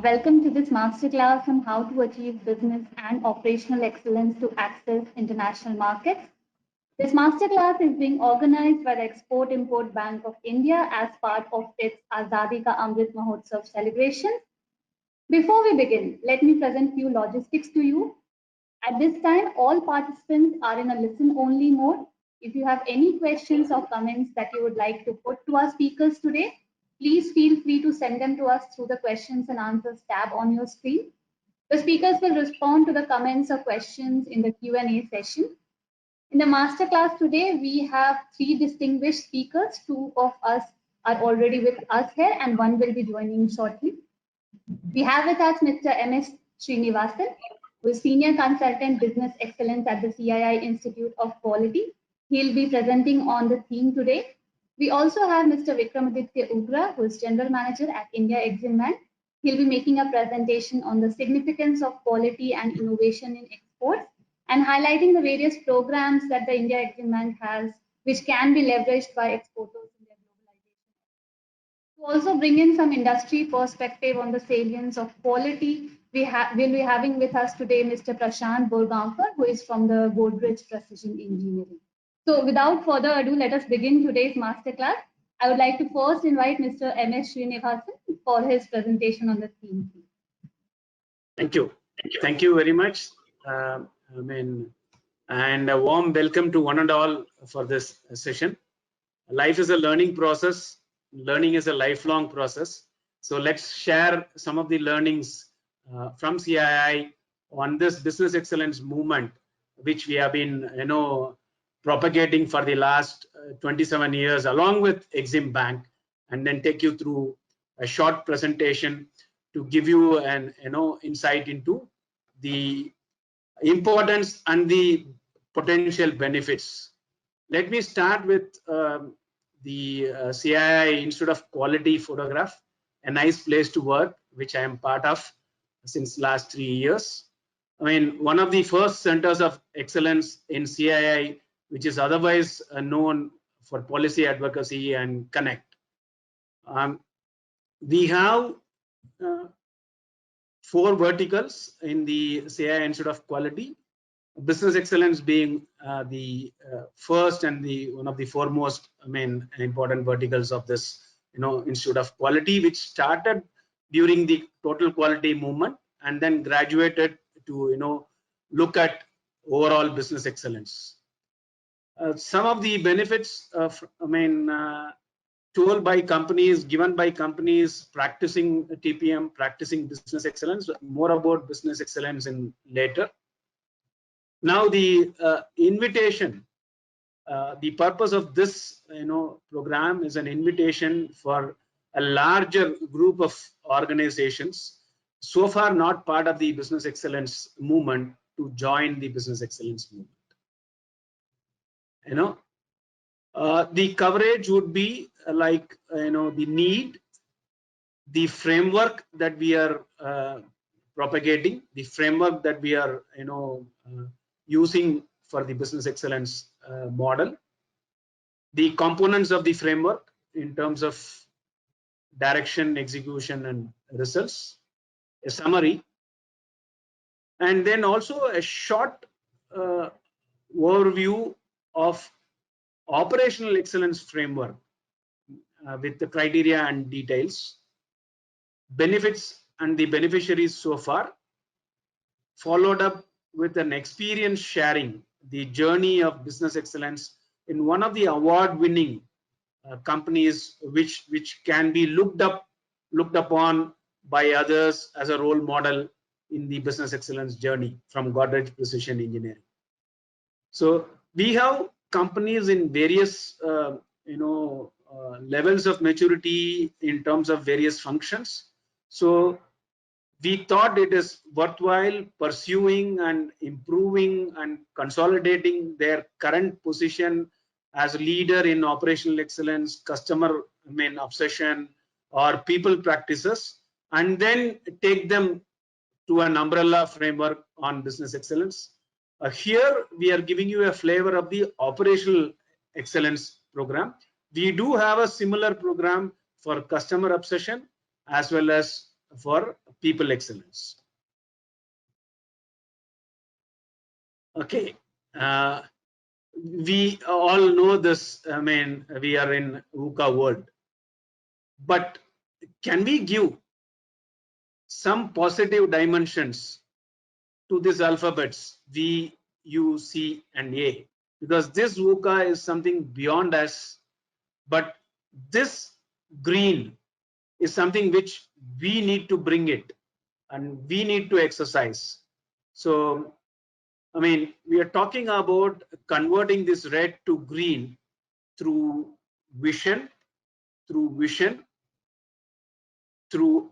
Welcome to this masterclass on how to achieve business and operational excellence to access international markets. This masterclass is being organized by the Export-Import Bank of India as part of its Azadi Ka Amrit Mahotsav celebration. Before we begin, let me present few logistics to you. At this time, all participants are in a listen-only mode. If you have any questions or comments that you would like to put to our speakers today, please feel free to send them to us through the questions and answers tab on your screen. The speakers will respond to the comments or questions in the Q&A session. In the masterclass today, we have three distinguished speakers. Two of us are already with us here and one will be joining shortly. We have with us Mr. M.S. Srinivasan, who is Senior Consultant Business Excellence at the CII Institute of Quality. He'll be presenting on the theme today. We also have Mr. Vikramaditya Ugra, who is General Manager at India Exim Bank. He'll be making a presentation on the significance of quality and innovation in exports and highlighting the various programs that the India Exim Bank has, which can be leveraged by exporters in their globalization. To also bring in some industry perspective on the salience of quality, we'll be having with us today Mr. Prashant Borgaonkar, who is from the Godrej Precision Engineering. So without further ado, let us begin today's masterclass. I would like to first invite Mr. M.S. Srinivasan for his presentation on the theme. Thank you. Thank you very much. And a warm welcome to one and all for this session. Life is a learning process. Learning is a lifelong process. So let's share some of the learnings from CII on this business excellence movement, which we have been, propagating for the last 27 years, along with Exim Bank, and then take you through a short presentation to give you an insight into the importance and the potential benefits. Let me start with the CII Institute of Quality photograph, a nice place to work, which I am part of since last 3 years. One of the first centers of excellence in CII, which is otherwise known for policy advocacy and connect. We have 4 verticals in the CII Institute of Quality. Business excellence being the first and one of the foremost important verticals of this Institute of Quality, which started during the total quality movement and then graduated to look at overall business excellence. Some of the benefits of told by companies, given by companies practicing TPM, practicing business excellence. More about business excellence in later. Now the invitation, the purpose of this program is an invitation for a larger group of organizations so far not part of the business excellence movement to join the business excellence movement. The coverage would be like the need, the framework that we are propagating, the framework that we are using for the business excellence model, the components of the framework in terms of direction, execution, and results, a summary, and then also a short overview of operational excellence framework with the criteria and details, benefits and the beneficiaries so far, followed up with an experience sharing, the journey of business excellence in one of the award-winning companies which can be looked upon by others as a role model in the business excellence journey from Godrej Precision Engineering. So we have companies in various levels of maturity in terms of various functions. So we thought it is worthwhile pursuing and improving and consolidating their current position as a leader in operational excellence, customer obsession, or people practices, and then take them to an umbrella framework on business excellence. Here we are giving you a flavor of the operational excellence program. We do have a similar program for customer obsession as well as for people excellence. Okay, we all know this. I mean, we are in VUCA world, but can we give some positive dimensions to these alphabets V, U, C, and A? Because this VUCA is something beyond us, but this green is something which we need to bring it and we need to exercise. So, I mean, we are talking about converting this red to green through vision, through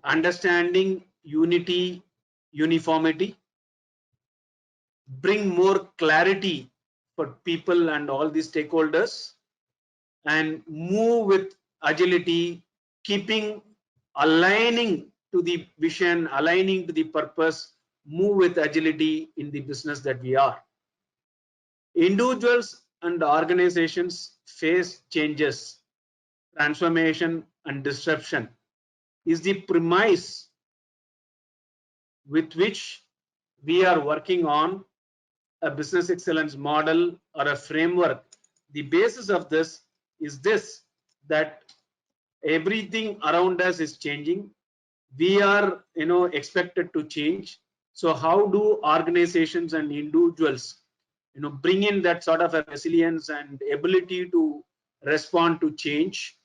understanding, unity, uniformity, bring more clarity for people and all the stakeholders, and move with agility, keeping aligning to the vision, aligning to the purpose, move with agility in the business that we are. Individuals and organizations face changes, transformation, and disruption is the premise with which we are working on a business excellence model or a framework. The basis of this is this, that everything around us is changing. We are, expected to change. So how do organizations and individuals, bring in that sort of a resilience and ability to respond to change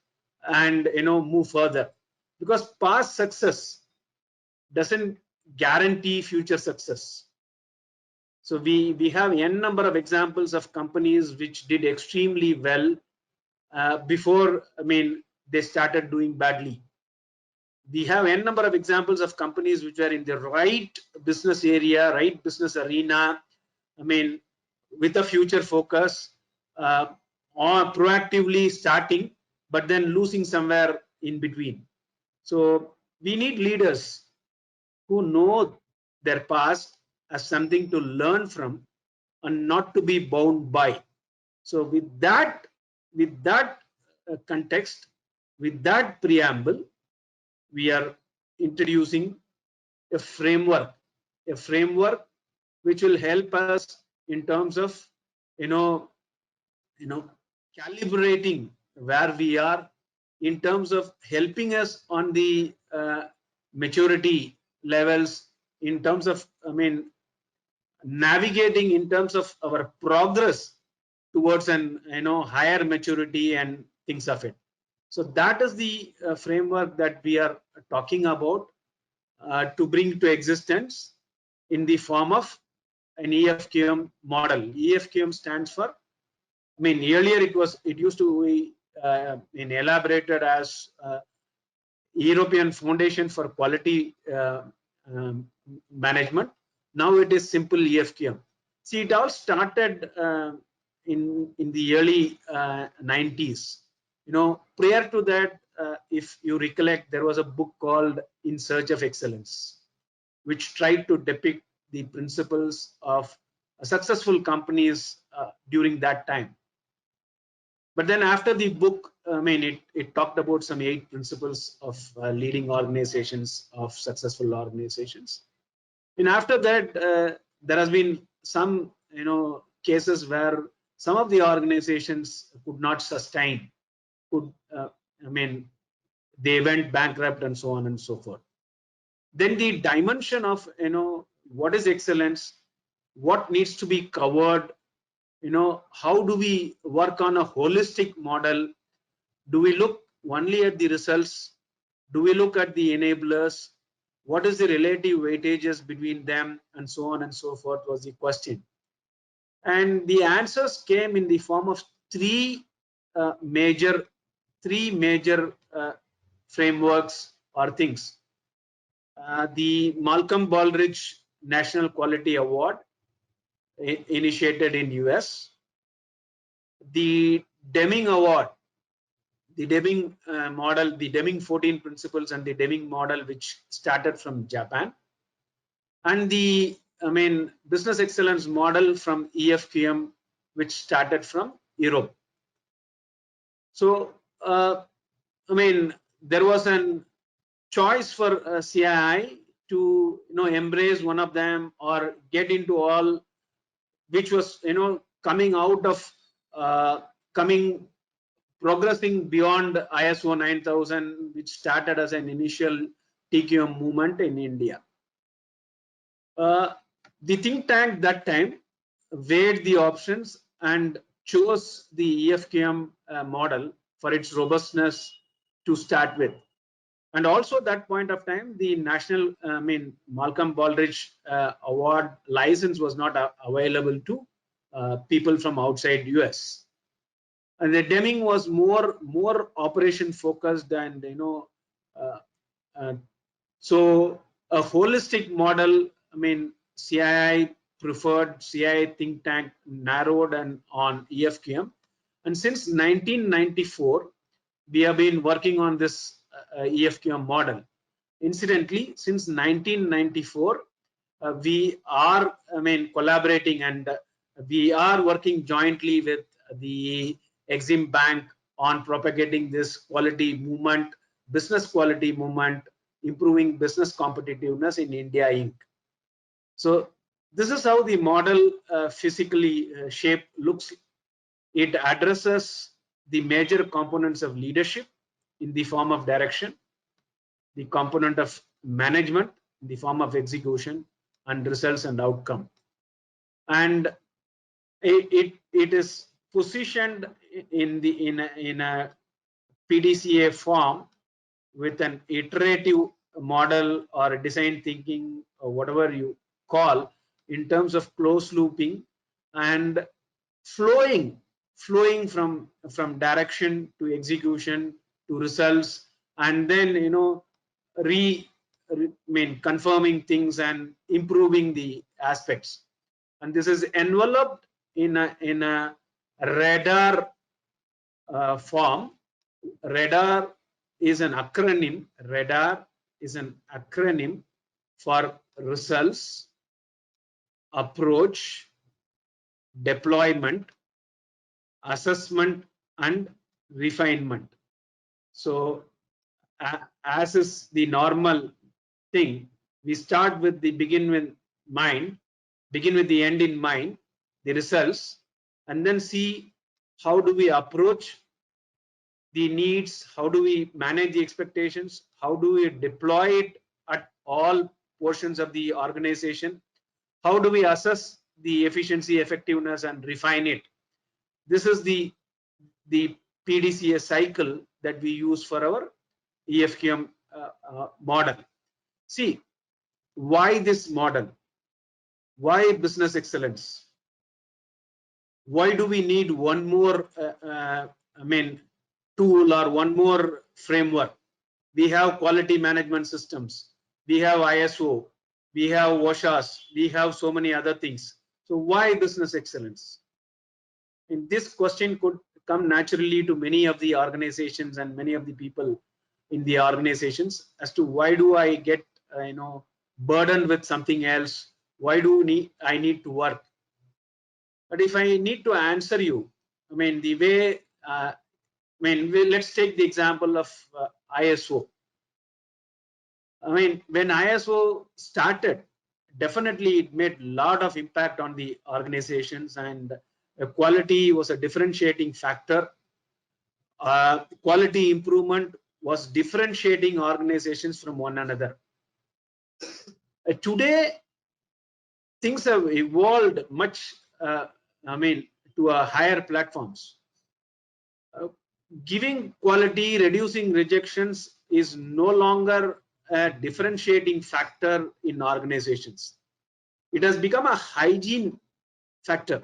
and, move further? Because past success doesn't guarantee future success. So we have n number of examples of companies which did extremely well before, they started doing badly. We have n number of examples of companies which are in the right business area, right business arena, with a future focus, or proactively starting, but then losing somewhere in between. So we need leaders who know their past as something to learn from and not to be bound by. So with that context, with that preamble, we are introducing a framework which will help us in terms of you know you know calibrating where we are, in terms of helping us on the maturity levels, in terms of navigating in terms of our progress towards an higher maturity and things of it. So that is the framework that we are talking about to bring to existence in the form of an EFQM model. EFQM stands for, earlier it used to be elaborated as European Foundation for Quality Management. Now it is simple EFQM. See, it all started in the early 90s. Prior to that, if you recollect, there was a book called In Search of Excellence, which tried to depict the principles of successful companies during that time. But then after the book, it talked about some 8 principles of leading organizations, of successful organizations. And after that, there has been some, cases where some of the organizations could not sustain, they went bankrupt and so on and so forth. Then the dimension of, what is excellence, what needs to be covered, how do we work on a holistic model? Do we look only at the results? Do we look at the enablers? What is the relative weightages between them, and so on and so forth was the question. And the answers came in the form of three major frameworks or things. The Malcolm Baldrige National Quality Award, initiated in US. The Deming Award, the Deming model, the Deming 14 principles and the Deming model, which started from Japan. And the business excellence model from EFQM, which started from Europe. So there was an choice for CII to embrace one of them or get into all, which was coming out of coming progressing beyond ISO 9000, which started as an initial TQM movement in India. The think tank that time weighed the options and chose the EFQM model for its robustness to start with. And also at that point of time, the national, Malcolm Baldrige award license was not available to people from outside US. And the Deming was more operation focused, and uh, uh, so a holistic model. CII preferred, CII think tank narrowed and on EFQM, and since 1994 we have been working on this EFQM model. Incidentally, since 1994 we are collaborating, and we are working jointly with the Exim Bank on propagating this quality movement, business quality movement, improving business competitiveness in India Inc. So this is how the model physically shape looks. It addresses the major components of leadership in the form of direction, the component of management in the form of execution, and results and outcome. And it is positioned in a PDCA form with an iterative model or design thinking or whatever you call, in terms of close looping and flowing from direction to execution to results, and then confirming things and improving the aspects. And this is enveloped in a radar form. Radar is an acronym. Radar is an acronym for results, approach, deployment, assessment, and refinement. So as is the normal thing, we start with the begin with the end in mind, the results, and then see how do we approach the needs, how do we manage the expectations, how do we deploy it at all portions of the organization, how do we assess the efficiency, effectiveness, and refine it. This is the PDCA cycle that we use for our EFQM model. See, why this model? Why business excellence? Why do we need one more tool or one more framework? We have quality management systems, we have ISO, we have OSHAs, we have so many other things. So why business excellence? And this question could come naturally to many of the organizations and many of the people in the organizations as to why do I get burdened with something else? Why do I need to work? But if I need to answer you, the way let's take the example of ISO. When ISO started, definitely it made a lot of impact on the organizations, and quality was a differentiating factor. Quality improvement was differentiating organizations from one another. Today, things have evolved much, to a higher platforms. Giving quality, reducing rejections is no longer a differentiating factor in organizations. It has become a hygiene factor.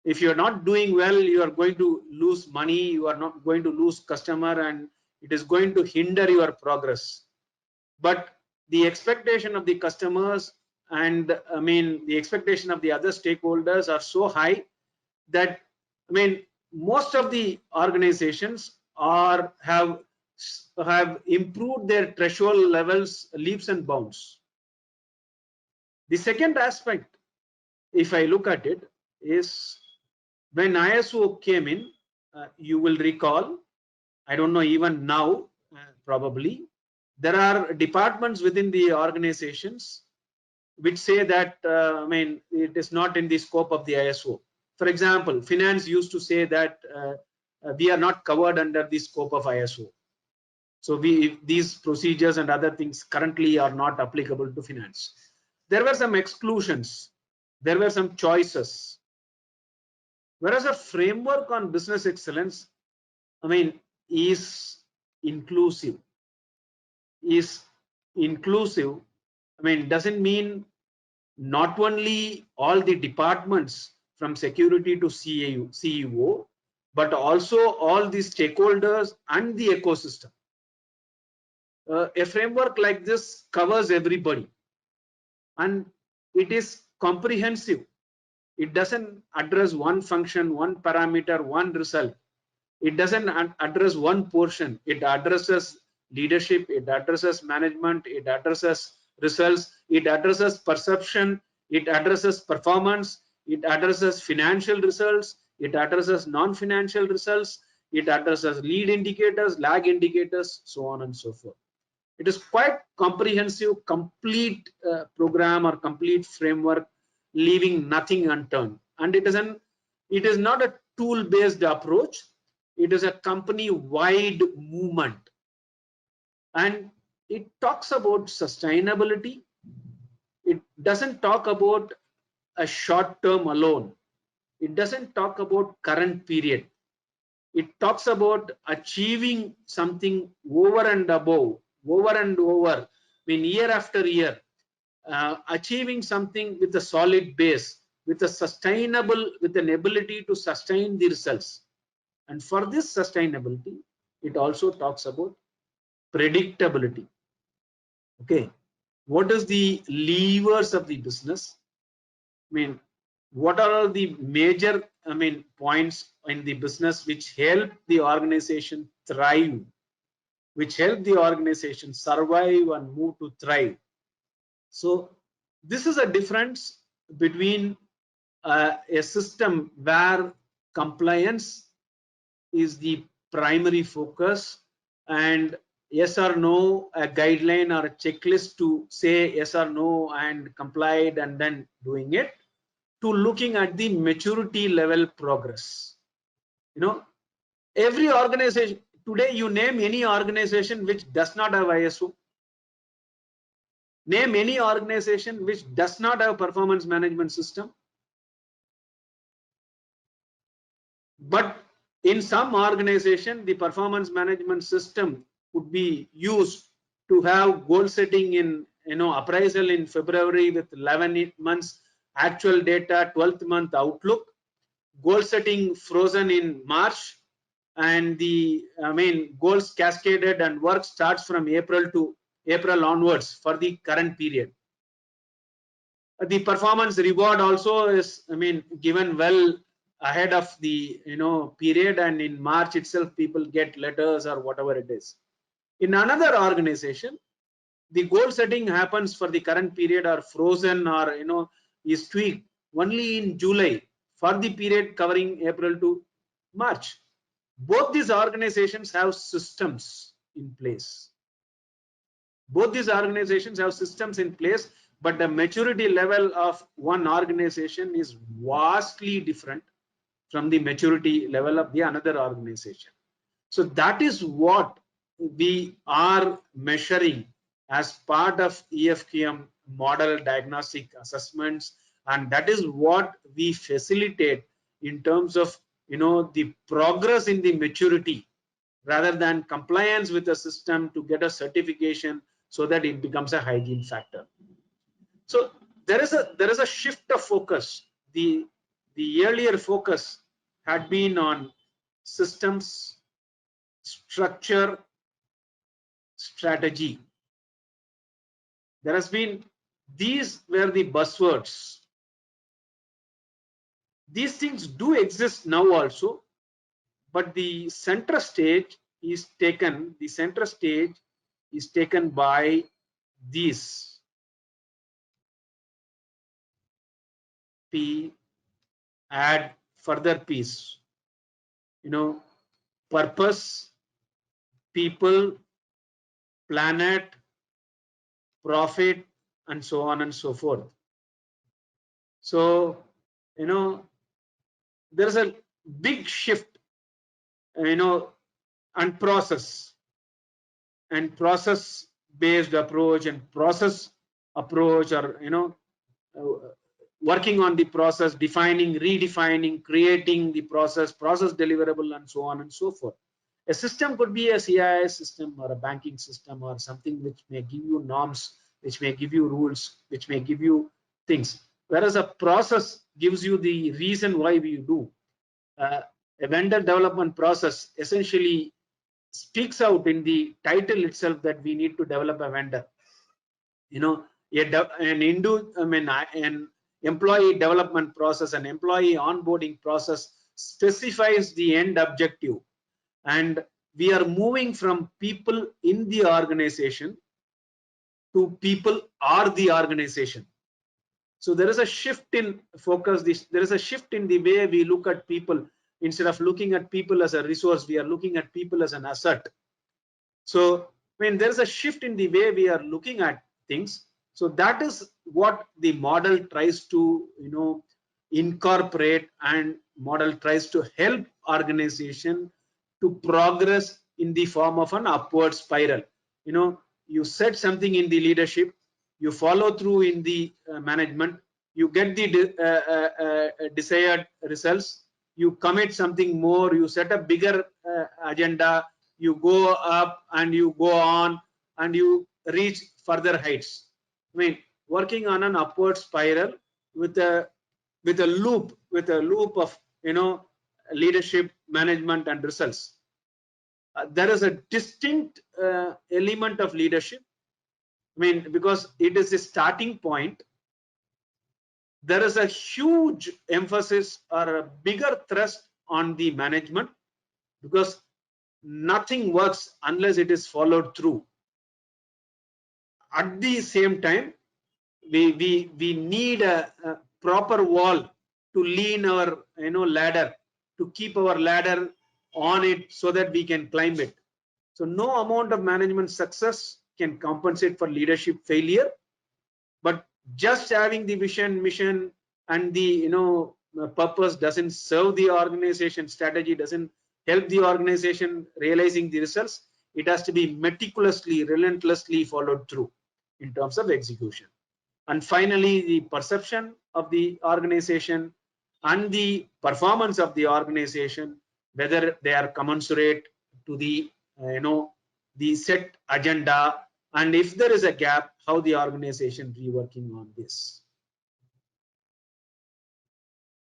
If you're not doing well, you are going to lose money, you are not going to lose customer, and it is going to hinder your progress. But the expectation of the customers and the expectation of the other stakeholders are so high that most of the organizations have improved their threshold levels leaps and bounds. The second aspect, if I look at it, is when ISO came in, you will recall, I don't know even now, probably There are departments within the organizations which say that it is not in the scope of the ISO. For example, finance used to say that we are not covered under the scope of ISO. So these procedures and other things currently are not applicable to finance. There were some exclusions. There were some choices. Whereas a framework on business excellence, is inclusive. Is inclusive. Doesn't mean not only all the departments from security to CEO, but also all the stakeholders and the ecosystem. A framework like this covers everybody, and it is comprehensive. It doesn't address one function, one parameter, one result. It doesn't address one portion. It addresses leadership, it addresses management, it addresses results, it addresses perception, it addresses performance, it addresses financial results, it addresses non-financial results, it addresses lead indicators, lag indicators, so on and so forth. It is quite comprehensive, complete program or complete framework, leaving nothing unturned. And it is not a tool-based approach. It is a company-wide movement, and it talks about sustainability. It doesn't talk about a short term alone. It doesn't talk about current period. It talks about achieving something over and above, over and over, year after year, achieving something with a solid base, with a sustainable, with an ability to sustain the results. And for this sustainability, it also talks about predictability. Okay, what is the levers of the business? What are the major points in the business which help the organization thrive, which help the organization survive and move to thrive? So this is a difference between a system where compliance is the primary focus, and yes or no, a guideline or a checklist to say yes or no and complied and then doing it, to looking at the maturity level progress. Every organization today, you name any organization which does not have ISO, name any organization which does not have performance management system. But in some organization, the performance management system could be used to have goal setting in appraisal in February with 11 months actual data, 12th month outlook, goal setting frozen in March, and the goals cascaded and work starts from April onwards for the current period. The performance reward also is given well ahead of the period, and in March itself people get letters or whatever it is. In another organization, the goal setting happens for the current period or frozen or is tweaked only in July for the period covering April to March. Both these organizations have systems in place. Both these organizations have systems in place, but the maturity level of one organization is vastly different from the maturity level of the another organization. So that is what we are measuring as part of EFQM model diagnostic assessments, and that is what we facilitate in terms of the progress in the maturity, rather than compliance with the system to get a certification so that it becomes a hygiene factor. So there is a shift of focus. The earlier focus had been on systems, structure, strategy. There has been, these were the buzzwords. These things do exist now also, but the center stage is taken, by these P, add further piece, purpose, people, planet, profit, and so on and so forth. So, there's a big shift, and process based approach and process approach, or uh, working on the process, defining, redefining, creating the process deliverable, and so on and so forth. A system could be a CIS system or a banking system or something which may give you norms, which may give you rules, which may give you things. Whereas a process gives you the reason why we do. A vendor development process essentially speaks out in the title itself that we need to develop a vendor. An employee development process, an employee onboarding process specifies the end objective, and we are moving from people in the organization to people are the organization. So there is a shift in focus. There is a shift in the way we look at people. Instead of looking at people as a resource, we are looking at people as an asset. So there is a shift in the way we are looking at things. So that is what the model tries to incorporate, and model tries to help organization to progress in the form of an upward spiral. You set something in the leadership, you follow through in the management, you get the desired results, you commit something more, you set a bigger agenda, you go up and you go on and you reach further heights. Working on an upward spiral with a loop of leadership, management, and results. There is a distinct element of leadership. Because it is a starting point, there is a huge emphasis or a bigger thrust on the management, because nothing works unless it is followed through. At the same time, we need a proper wall to lean our ladder, to keep our ladder on it so that we can climb it. So no amount of management success can compensate for leadership failure, but just having the vision, mission, and the purpose doesn't serve the organization. Strategy doesn't help the organization realizing the results. It has to be meticulously, relentlessly followed through in terms of execution. And finally, the perception of the organization and the performance of the organization, whether they are commensurate to the the set agenda, and if there is a gap, how the organization reworking on this.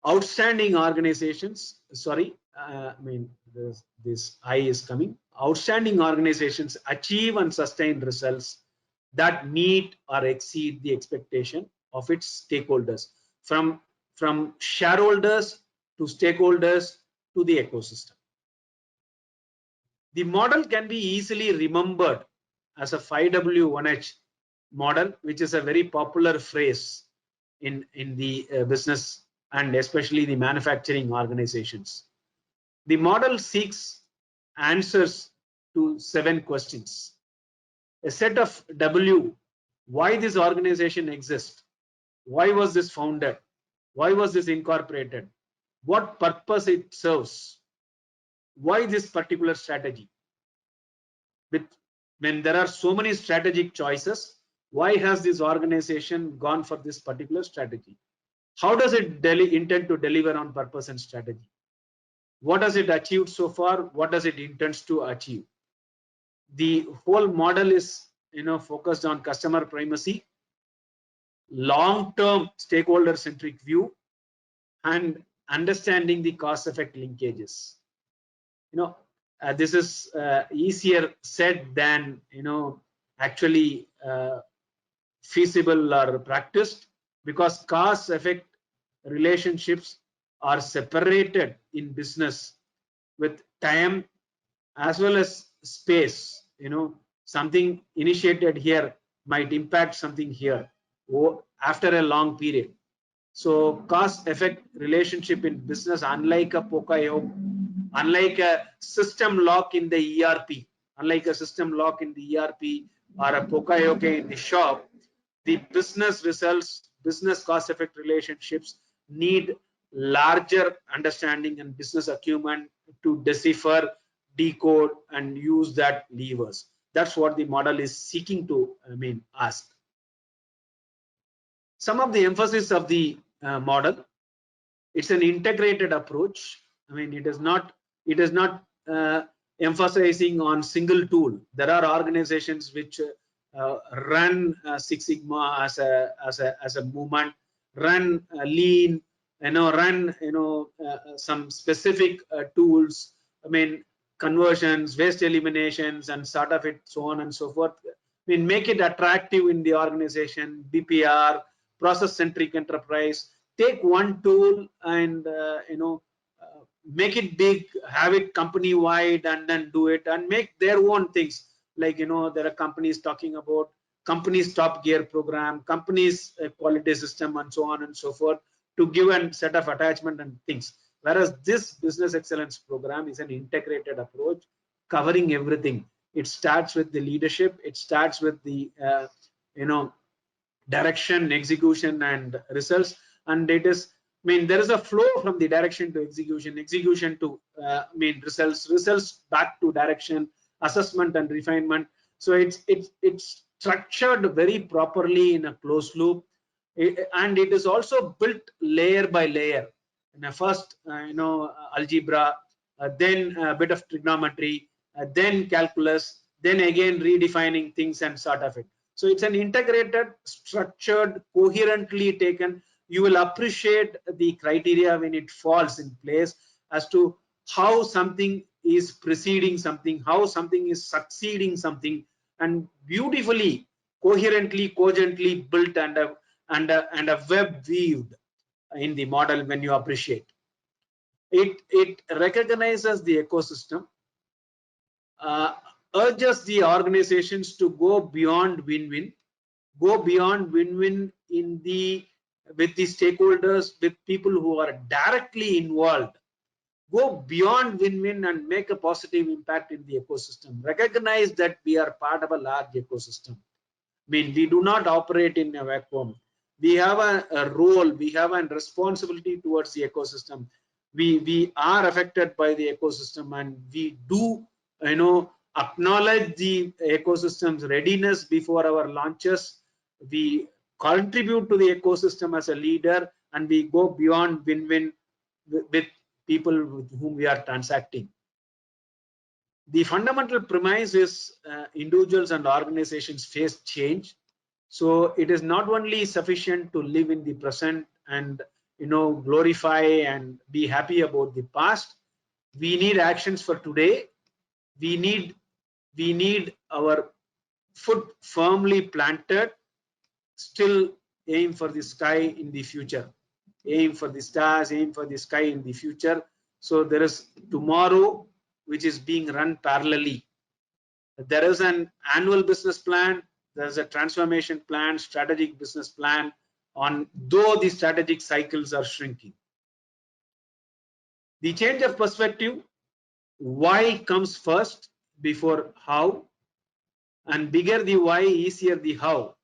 Outstanding organizations, sorry, this I is coming. Outstanding organizations achieve and sustain results that meet or exceed the expectation of its stakeholders, from shareholders to stakeholders to the ecosystem. The model can be easily remembered as a 5W1H model, which is a very popular phrase in the business and especially the manufacturing organizations. The model seeks answers to 7 questions. A set of W: why this organization exists, why was this founded, why was this incorporated, what purpose it serves, why this particular strategy. When there are so many strategic choices, why has this organization gone for this particular strategy? How does it intend to deliver on purpose and strategy? What has it achieved so far? What does it intend to achieve? The whole model is focused on customer primacy, long-term stakeholder-centric view, and understanding the cost-effect linkages. This is easier said than actually feasible or practiced, because cause-effect relationships are separated in business with time as well as space. Something initiated here might impact something here after a long period. So cause-effect relationship in business, unlike a POCAIO, unlike a system lock in the ERP, unlike a system lock in the ERP or a Pokayoke in the shop, the business results, business cost effect relationships need larger understanding and business acumen to decipher, decode, and use that levers. That's what the model is seeking to, ask. Some of the emphasis of the model: it's an integrated approach. It is not emphasizing on single tool. There are organizations which run Six Sigma as a movement, run lean, run some specific tools. Conversions, waste eliminations, and sort of it, so on and so forth. Make it attractive in the organization. BPR, process centric enterprise. Take one tool and make it big, have it company wide, and then do it and make their own things. Like there are companies talking about companies top gear program, companies quality system, and so on and so forth, to give a set of attachment and things. Whereas this business excellence program is an integrated approach covering everything. It starts with the leadership, it starts with the direction, execution, and results, and it is there is a flow from the direction to execution, execution to results, results back to direction, assessment and refinement. So it's structured very properly in a closed loop, and it is also built layer by layer. In a first algebra, then a bit of trigonometry, then calculus, then again redefining things and sort of it. So it's an integrated, structured, coherently taken. You will appreciate the criteria when it falls in place as to how something is preceding something, how something is succeeding something, and beautifully, coherently, cogently built and a web weaved in the model. When you appreciate it, recognizes the ecosystem, urges the organizations to go beyond win-win, in the with the stakeholders, with people who are directly involved. Go beyond win-win and make a positive impact in the ecosystem. Recognize that we are part of a large ecosystem. We do not operate in a vacuum. We have a role, we have a responsibility towards the ecosystem. We are affected by the ecosystem, and we do acknowledge the ecosystem's readiness before our launches. We contribute to the ecosystem as a leader, and we go beyond win-win with people with whom we are transacting. The fundamental premise is individuals and organizations face change. So it is not only sufficient to live in the present and glorify and be happy about the past. We need actions for today. We need our foot firmly planted, still aim for the sky in the future. Aim for the stars, aim for the sky in the future. So there is tomorrow which is being run parallelly. There is an annual business plan, there is a transformation plan, strategic business plan, though the strategic cycles are shrinking. The change of perspective: why comes first before how, and bigger the why, easier the how.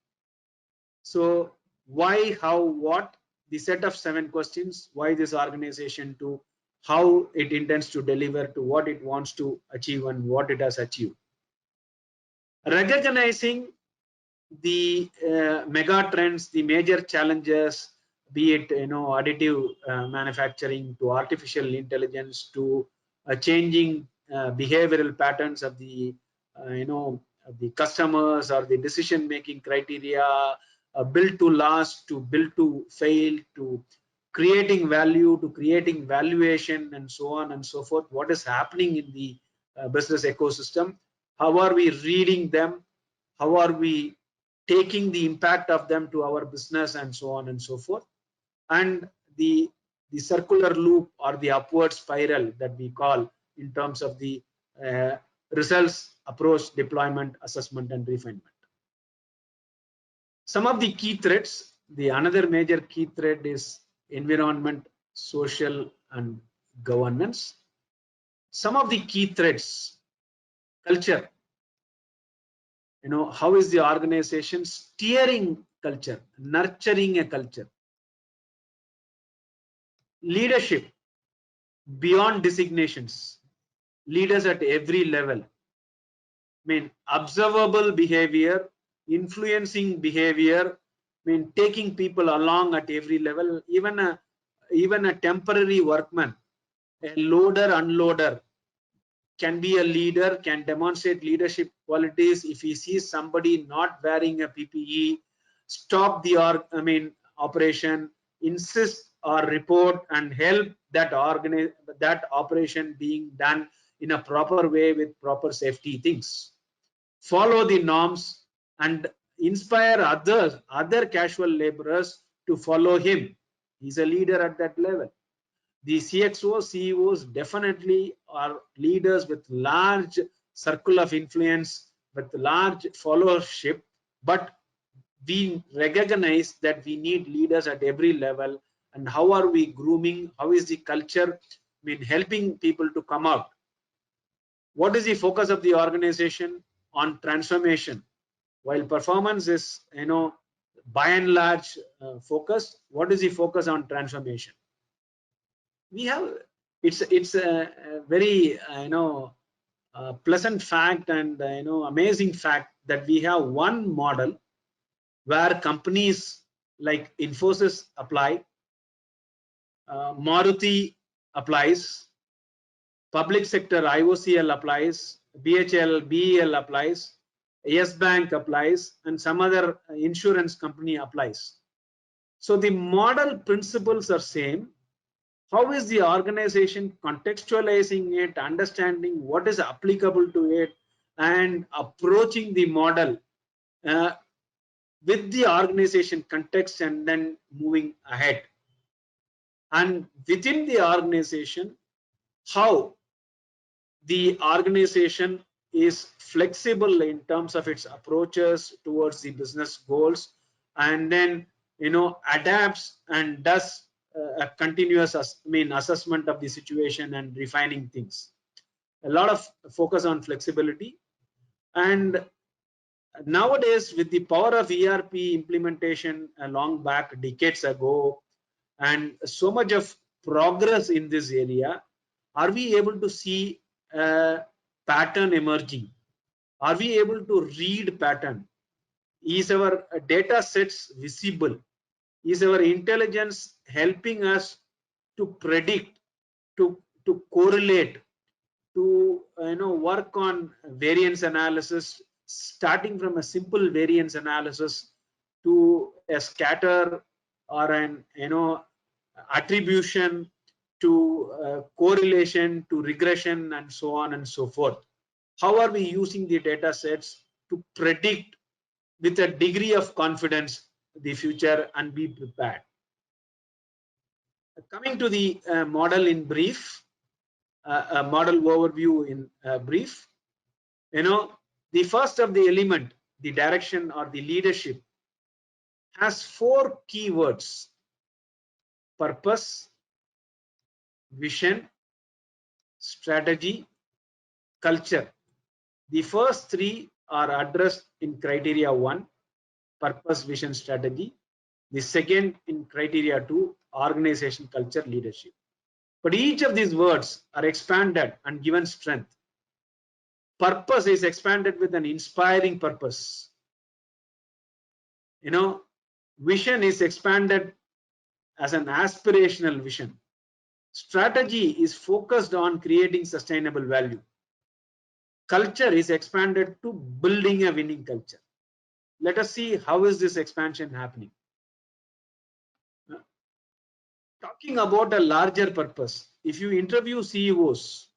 So why, how, what, the set of 7 questions: why this organization, to how it intends to deliver, to what it wants to achieve and what it has achieved. Recognizing the mega trends, the major challenges, be it additive manufacturing, to artificial intelligence, to changing behavioral patterns of the the customers, or the decision making criteria, build to last, to build to fail, to creating value, to creating valuation, and so on and so forth. What is happening in the business ecosystem? How are we reading them? How are we taking the impact of them to our business, and so on and so forth? And the circular loop, or the upward spiral that we call, in terms of the results, approach, deployment, assessment, and refinement. Some of the key threads: another major key thread is environment, social, and governance. Some of the key threads: culture. how is the organization steering culture, nurturing a culture? Leadership beyond designations, leaders at every level. Observable behavior, influencing behavior, taking people along at every level, even a temporary workman, a loader, unloader, can be a leader, can demonstrate leadership qualities. If he sees somebody not wearing a PPE, stop the operation, insist or report and help that operation being done in a proper way with proper safety things. Follow the norms and inspire other casual laborers to follow him. He's a leader at that level. The CXOs, CEOs definitely are leaders with large circle of influence, with large followership, but we recognize that we need leaders at every level. And how are we grooming? How is the culture helping people to come out? What is the focus of the organization? On transformation. While performance is, by and large focused, what is the focus on transformation? We have, it's a very pleasant fact and amazing fact that we have one model where companies like Infosys apply, Maruti applies, public sector IOCL applies, BHL, BEL applies, Yes Bank applies, and some other insurance company applies. So the model principles are same. How is the organization contextualizing it, understanding what is applicable to it, and approaching the model with the organization context and then moving ahead? And within the organization, how the organization is flexible in terms of its approaches towards the business goals, and then adapts and does a continuous assessment of the situation and refining things. A lot of focus on flexibility. And nowadays, with the power of ERP implementation long back decades ago, and so much of progress in this area, are we able to see a pattern emerging? Are we able to read pattern? Is our data sets visible? Is our intelligence helping us to predict, to correlate, to work on variance analysis, starting from a simple variance analysis to a scatter or an attribution to correlation to regression and so on and so forth? How are we using the data sets to predict with a degree of confidence the future and be prepared? Coming to the model in brief, a model overview in brief, the first of the element, the direction or the leadership, has 4 keywords: purpose, vision, strategy, culture. The first 3 are addressed in criteria 1, purpose, vision, strategy. The second in criteria 2, organization, culture, leadership. But each of these words are expanded and given strength. Purpose is expanded with an inspiring purpose. Vision is expanded as an aspirational vision. Strategy is focused on creating sustainable value. Culture is expanded to building a winning culture. Let us see how is this expansion happening. Talking about a larger purpose, if you interview CEOs,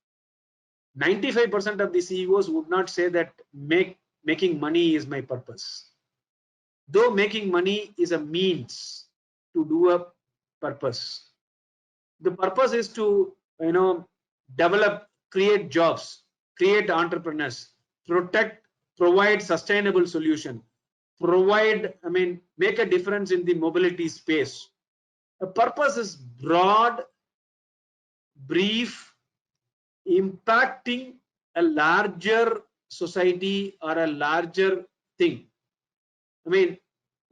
95% of the CEOs would not say that making money is my purpose. Though making money is a means to do a purpose. The purpose is to develop, create jobs, create entrepreneurs, provide sustainable solution, make a difference in the mobility space. The purpose is broad, brief, impacting a larger society or a larger thing. I mean,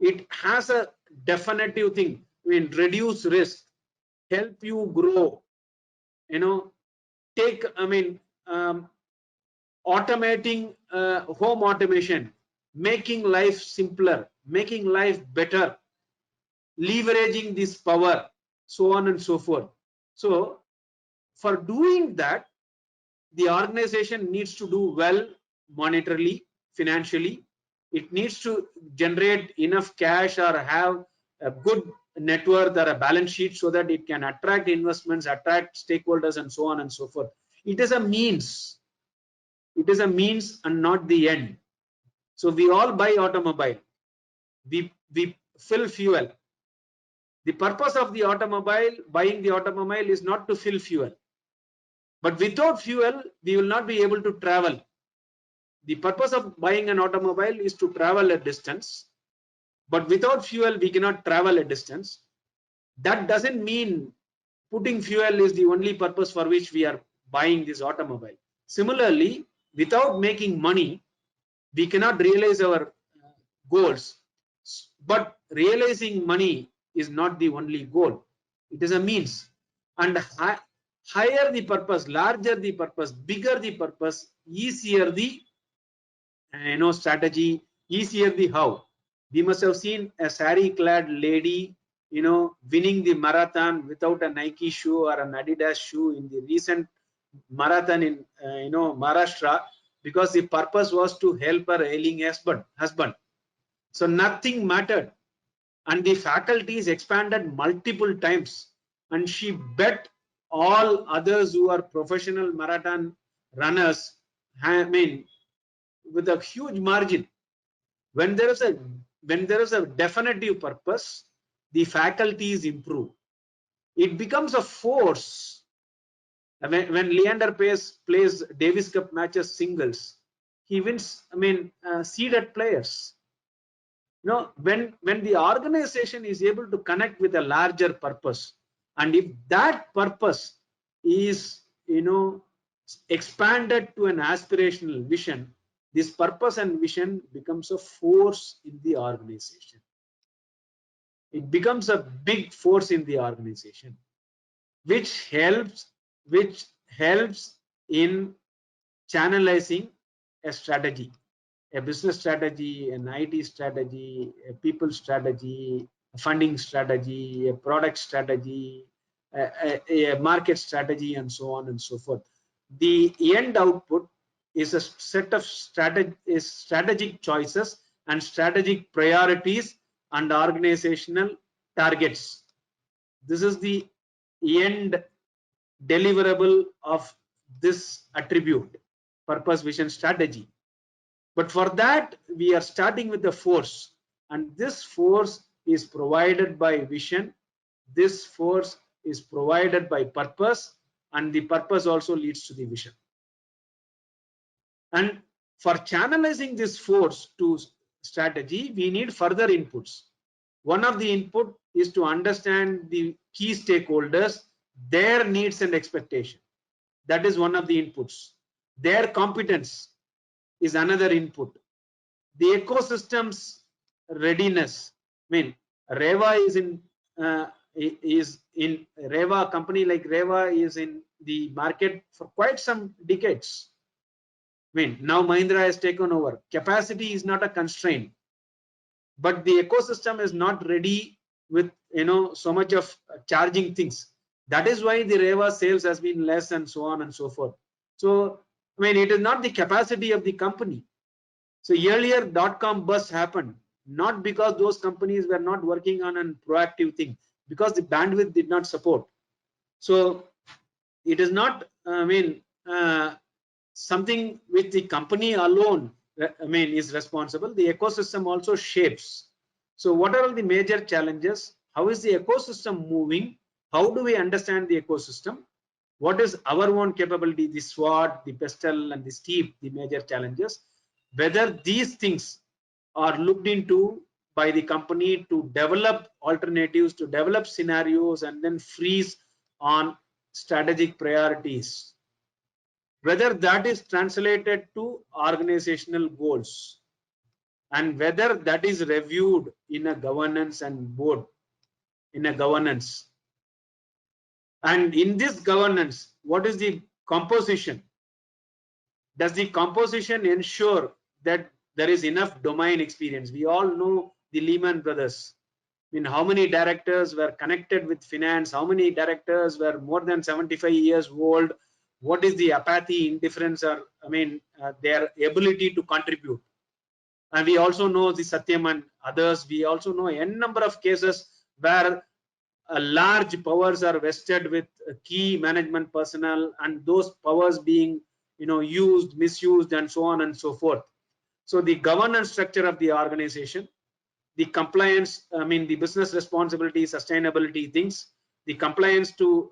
it has a definitive thing. I mean, reduce risk, help you grow, you know, take, I mean, automating home automation, making life simpler, making life better, leveraging this power, so on and so forth. So for doing that, the organization needs to do well monetarily, financially. It needs to generate enough cash or have a good net worth or a balance sheet so that it can attract investments, attract stakeholders, and so on and so forth. It is a means. It is a means and not the end. So we all buy automobile. We fill fuel. The purpose of the automobile, buying the automobile, is not to fill fuel. But without fuel, we will not be able to travel. The purpose of buying an automobile is to travel a distance, but without fuel, we cannot travel a distance. That doesn't mean putting fuel is the only purpose for which we are buying this automobile. Similarly, without making money, we cannot realize our goals. But realizing money is not the only goal. It is a means. And higher the purpose, larger the purpose, bigger the purpose, easier the strategy, easier the how. We must have seen a sari clad lady winning the marathon without a Nike shoe or an Adidas shoe in the recent marathon in Maharashtra, because the purpose was to help her ailing husband. So nothing mattered, and the faculties expanded multiple times, and she bet all others who are professional marathon runners, I mean, with a huge margin. When there is a definitive purpose, the faculties improve. It becomes a force. When Leander plays Davis Cup matches singles, he wins, seeded players. When the organization is able to connect with a larger purpose, and if that purpose is expanded to an aspirational vision, this purpose and vision becomes a force in the organization. It becomes a big force in the organization, which helps in channelizing a strategy, a business strategy, an IT strategy, a people strategy, a funding strategy, a product strategy, a market strategy, and so on and so forth. The end output is a set of strategic choices and strategic priorities and organizational targets. This is the end deliverable of this attribute: purpose, vision, strategy. But for that, we are starting with the force, and this force is provided by vision. This force is provided by purpose, and the purpose also leads to the vision. And for channelizing this force to strategy, we need further inputs. One of the input is to understand the key stakeholders, their needs and expectation. That is one of the inputs. Their competence is another input. The ecosystem's readiness. Reva Reva, a company like Reva is in the market for quite some decades. Now Mahindra has taken over. Capacity is not a constraint, but the ecosystem is not ready with so much of charging things. That is why the Reva sales has been less, and so on and so forth. So it is not the capacity of the company. So earlier dot-com bust happened, not because those companies were not working on a proactive thing, because the bandwidth did not support. So it is not something which the company alone is responsible. The ecosystem also shapes. So what are the major challenges? How is the ecosystem moving? How do we understand the ecosystem? What is our own capability, the SWOT, the PESTEL, and the STEEP, the major challenges? Whether these things are looked into by the company to develop alternatives, to develop scenarios, and then freeze on strategic priorities. Whether that is translated to organizational goals. and whether that is reviewed in a governance and board, in a governance. And in this governance, what is the composition? Does the composition ensure that there is enough domain experience? We all know the Lehman Brothers. I mean, how many directors were connected with finance? How many directors were more than 75 years old? What is the apathy, indifference, or their ability to contribute? And we also know the Satyam and others. We also know n number of cases where large powers are vested with key management personnel, and those powers being used, misused, and so on and so forth. So the governance structure of the organization, the compliance, the business responsibility, sustainability things, the compliance to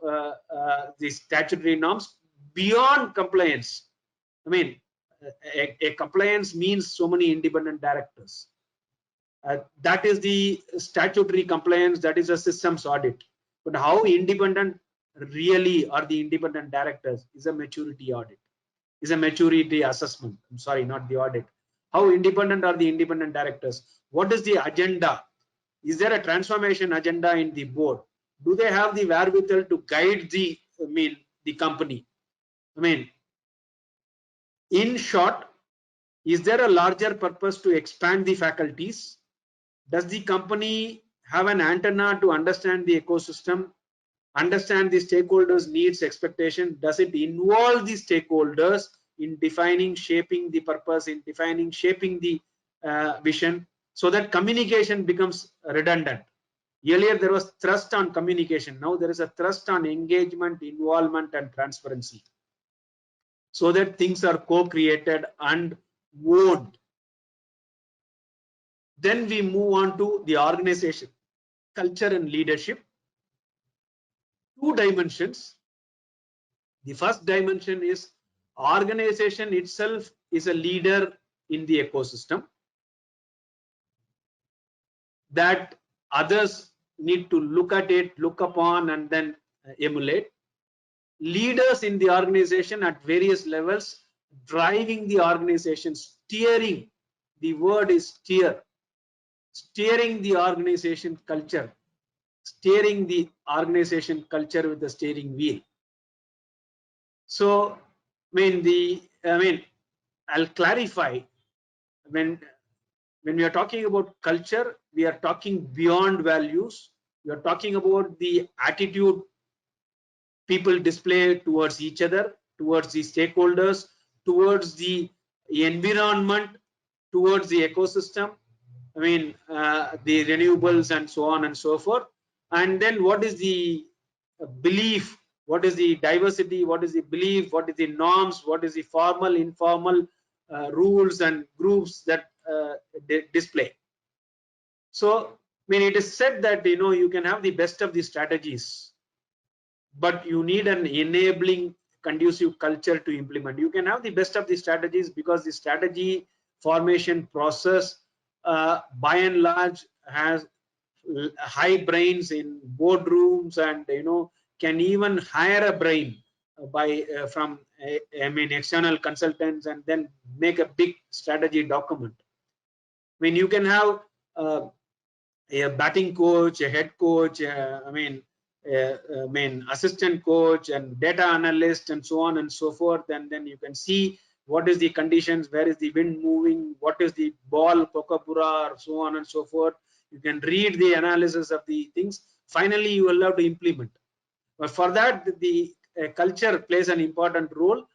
the statutory norms, beyond compliance. A compliance means so many independent directors. That is the statutory compliance, that is a systems audit. But how independent really are the independent directors is a maturity audit, is a maturity assessment. I'm sorry, not the audit. How independent are the independent directors? What is the agenda? Is there a transformation agenda in the board? Do they have the wherewithal to guide the the company? In short, is there a larger purpose to expand the faculties? Does the company have an antenna to understand the ecosystem, understand the stakeholders' needs, expectation? Does it involve the stakeholders in defining, shaping the purpose, in defining, shaping the vision, so that communication becomes redundant? Earlier there was thrust on communication. Now there is a thrust on engagement, involvement, and transparency, so that things are co-created and owned. Then we move on to the organization, culture, and leadership. Two dimensions. The first dimension is organization itself is a leader in the ecosystem that others need to look at it, look upon, and then emulate. Leaders in the organization at various levels, driving the organization, steering. The word is steer. Steering the organization culture, steering the organization culture with the steering wheel. So, I'll clarify. When we are talking about culture, we are talking beyond values. We are talking about the attitude people display towards each other, towards the stakeholders, towards the environment, towards the ecosystem. The renewables and so on and so forth. And then what is the belief? What is the diversity? What is the belief? What is the norms? What is the formal, informal rules and groups that display? So, it is said that you can have the best of the strategies, but you need an enabling, conducive culture to implement. You can have the best of the strategies because the strategy formation process, by and large, has high brains in boardrooms, and can even hire a brain from external consultants, and then make a big strategy document. You can have a batting coach, a head coach, assistant coach, and data analyst, and so on and so forth. And then you can see what is the conditions, where is the wind moving, what is the ball, Kokapura, or so on and so forth. You can read the analysis of the things. Finally, you will have to implement. But for that, the culture plays an important role.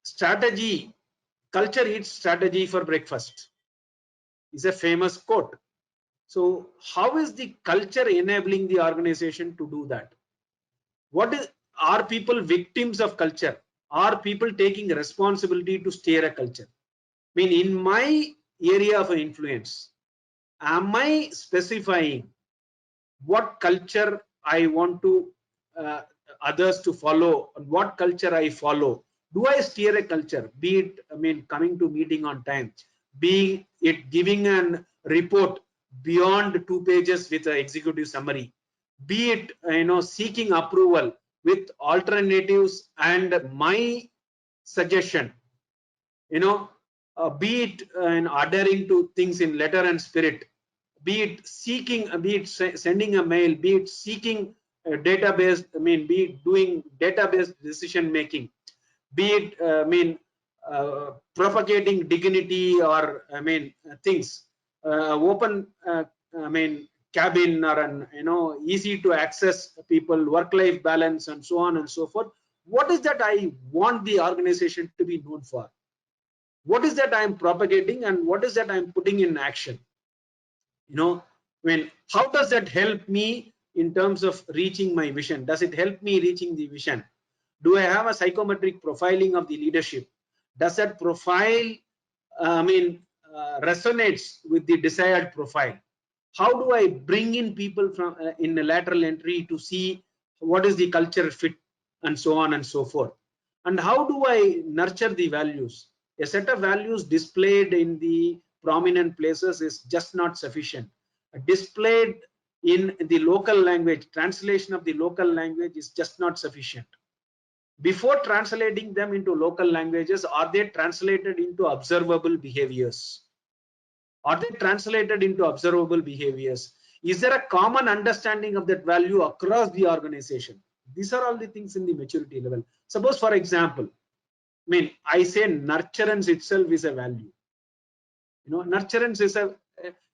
Strategy, culture eats strategy for breakfast, is a famous quote. So how is the culture enabling the organization to do that? Are people victims of culture? Are people taking responsibility to steer a culture? In my area of influence, am I specifying what culture I want to others to follow, and what culture I follow? Do I steer a culture? Be it coming to meeting on time, be it giving an report beyond 2 pages with an executive summary, be it seeking approval with alternatives and my suggestion, be it in adhering to things in letter and spirit, be it seeking, be it sending a mail, be it seeking a database, be it doing database decision making, be it propagating dignity, or things, open cabin, or an easy to access people, work life balance, and so on and so forth. What is that I want the organization to be known for? What is that I am propagating, and what is that I am putting in action? How does that help me in terms of reaching my vision? Does it help me reaching the vision? Do I have a psychometric profiling of the leadership? Does that profile resonates with the desired profile? How do I bring in people from in a lateral entry to see what is the culture fit, and so on and so forth? And how do I nurture the values? A set of values displayed in the prominent places is just not sufficient. Displayed in the local language, translation of the local language is just not sufficient. Before translating them into local languages, are they translated into observable behaviors? Are they translated into observable behaviors? Is there a common understanding of that value across the organization? These are all the things in the maturity level. Suppose, for example, I say nurturance itself is a value. Nurturance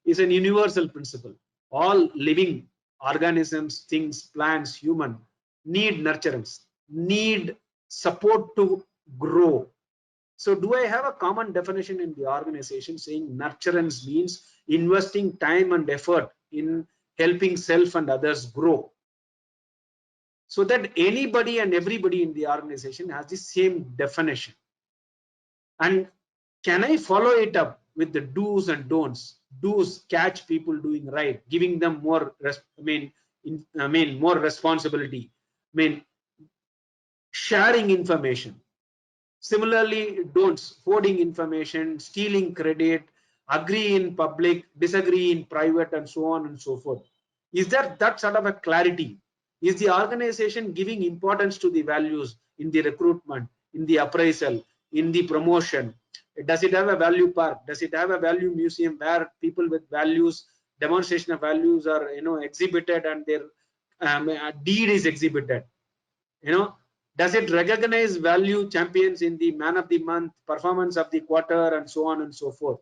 is an universal principle. All living organisms, things, plants, human need nurturance, need support to grow. So do I have a common definition in the organization saying nurturance means investing time and effort in helping self and others grow, so that anybody and everybody in the organization has the same definition? And can I follow it up with the do's and don'ts? Do's, catch people doing right, giving them more more responsibility, sharing information. Similarly, don'ts, hoarding information, stealing credit, agree in public, disagree in private, and so on and so forth. Is there that sort of a clarity? Is the organization giving importance to the values in the recruitment, in the appraisal, in the promotion? Does it have a value park? Does it have a value museum where people with values, demonstration of values are exhibited, and their deed is exhibited? Does it recognize value champions in the man of the month, performance of the quarter, and so on and so forth?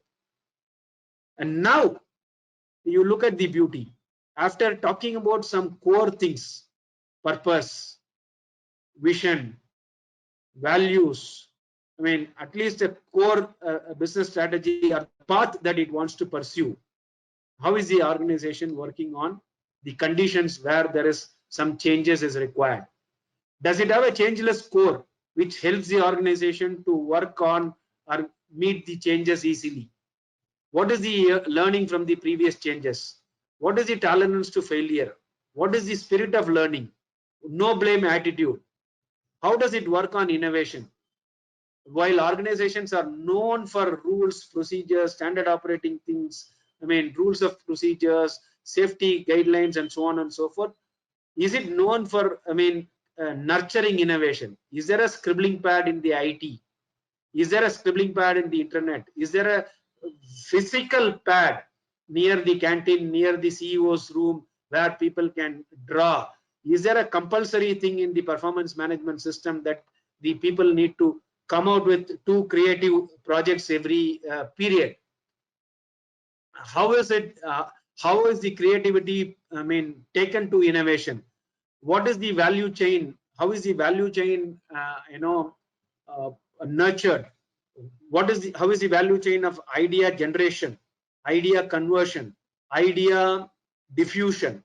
And now you look at the beauty. After talking about some core things, purpose, vision, values, at least a core business strategy or path that it wants to pursue. How is the organization working on the conditions where there is some changes is required? Does it have a changeless core which helps the organization to work on or meet the changes easily? What is the learning from the previous changes? What is the tolerance to failure? What is the spirit of learning? No blame attitude. How does it work on innovation? While organizations are known for rules, procedures, standard operating things, rules of procedures, safety guidelines, and so on and so forth, is it known for nurturing innovation? Is there a scribbling pad in the IT? Is there a scribbling pad in the internet? Is there a physical pad near the canteen, near the CEO's room, where people can draw? Is there a compulsory thing in the performance management system that the people need to come out with 2 creative projects every period? How is it? How is the creativity taken to innovation? What is the value chain? How is the value chain nurtured? How is the value chain of idea generation, idea conversion, idea diffusion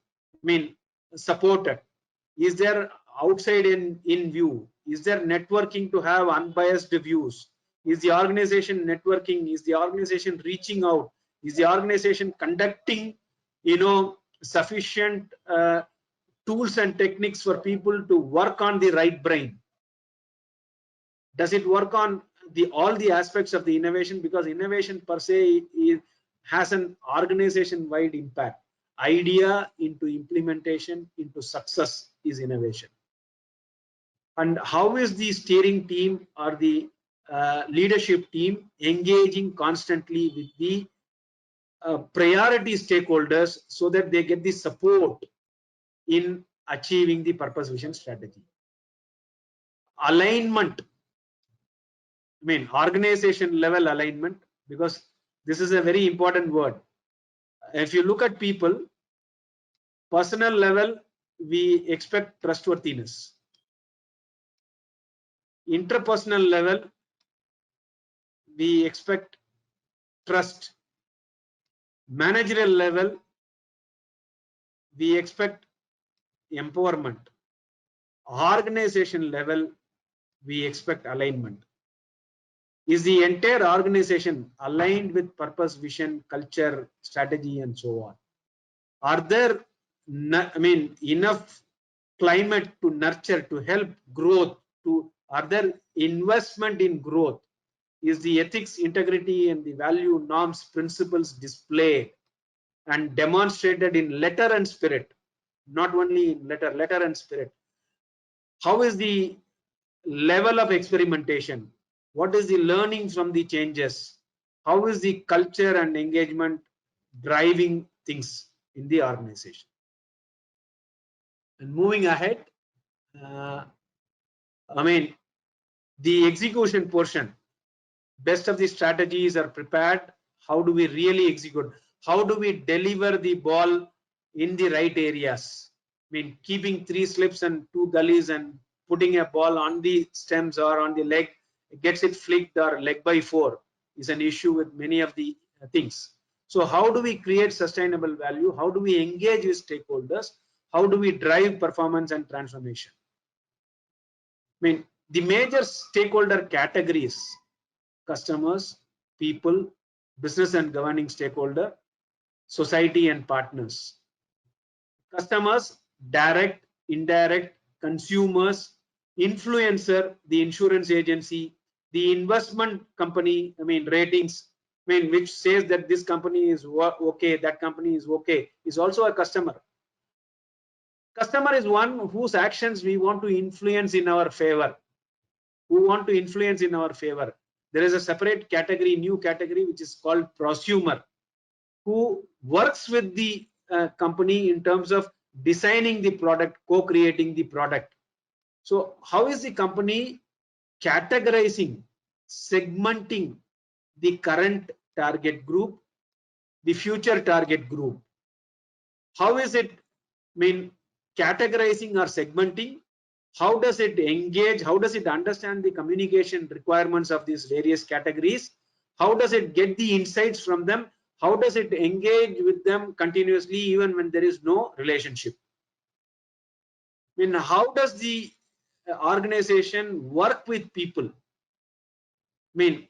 supported? Is there outside in view? Is there networking to have unbiased views? Is the organization networking? Is the organization reaching out? Is the organization conducting sufficient tools and techniques for people to work on the right brain? Does it work on all the aspects of the innovation? Because innovation per se has an organization wide impact. Idea into implementation into success is innovation. And how is the steering team or the leadership team engaging constantly with the priority stakeholders so that they get the support in achieving the purpose vision strategy. Alignment, I mean organization level alignment, because this is a very important word. If you look at people, personal level, we expect trustworthiness. Interpersonal level, we expect trust. Managerial level, we expect empowerment. Organization level, we expect alignment. Is the entire organization aligned with purpose, vision, culture, strategy, and so on? Are there, I mean, enough climate to nurture, to help growth? Are there investment in growth? Is the ethics, integrity, and the value, norms, principles displayed and demonstrated in letter and spirit? Not only in letter and spirit. How is the level of experimentation? What is the learning from the changes? How is the culture and engagement driving things in the organization? And moving ahead, I mean, the execution portion, best of the strategies are prepared. How do we really execute? How do we deliver the ball in the right areas? I mean, keeping 3 slips and 2 gullies and putting a ball on the stems or on the leg, gets it flicked or leg by 4 is an issue with many of the things. So how do we create sustainable value? How do we engage with stakeholders? How do we drive performance and transformation? I mean, the major stakeholder categories: customers, people, business and governing stakeholder, society and partners. Customers, direct, indirect, consumers, influencer, the insurance agency, the investment company, I mean ratings, I mean which says that this company is okay, that company is okay, is also a customer. Customer is one whose actions we want to influence in our favor. Who want to influence in our favor. There is a separate category, new category, which is called prosumer, who works with the company in terms of designing the product, co-creating the product. So how is the company categorizing, segmenting the current target group, the future target group? How is it, I mean, categorizing or segmenting? How does it engage? How does it understand the communication requirements of these various categories? How does it get the insights from them? How does it engage with them continuously even when there is no relationship? I mean, how does the organization work with people? I mean,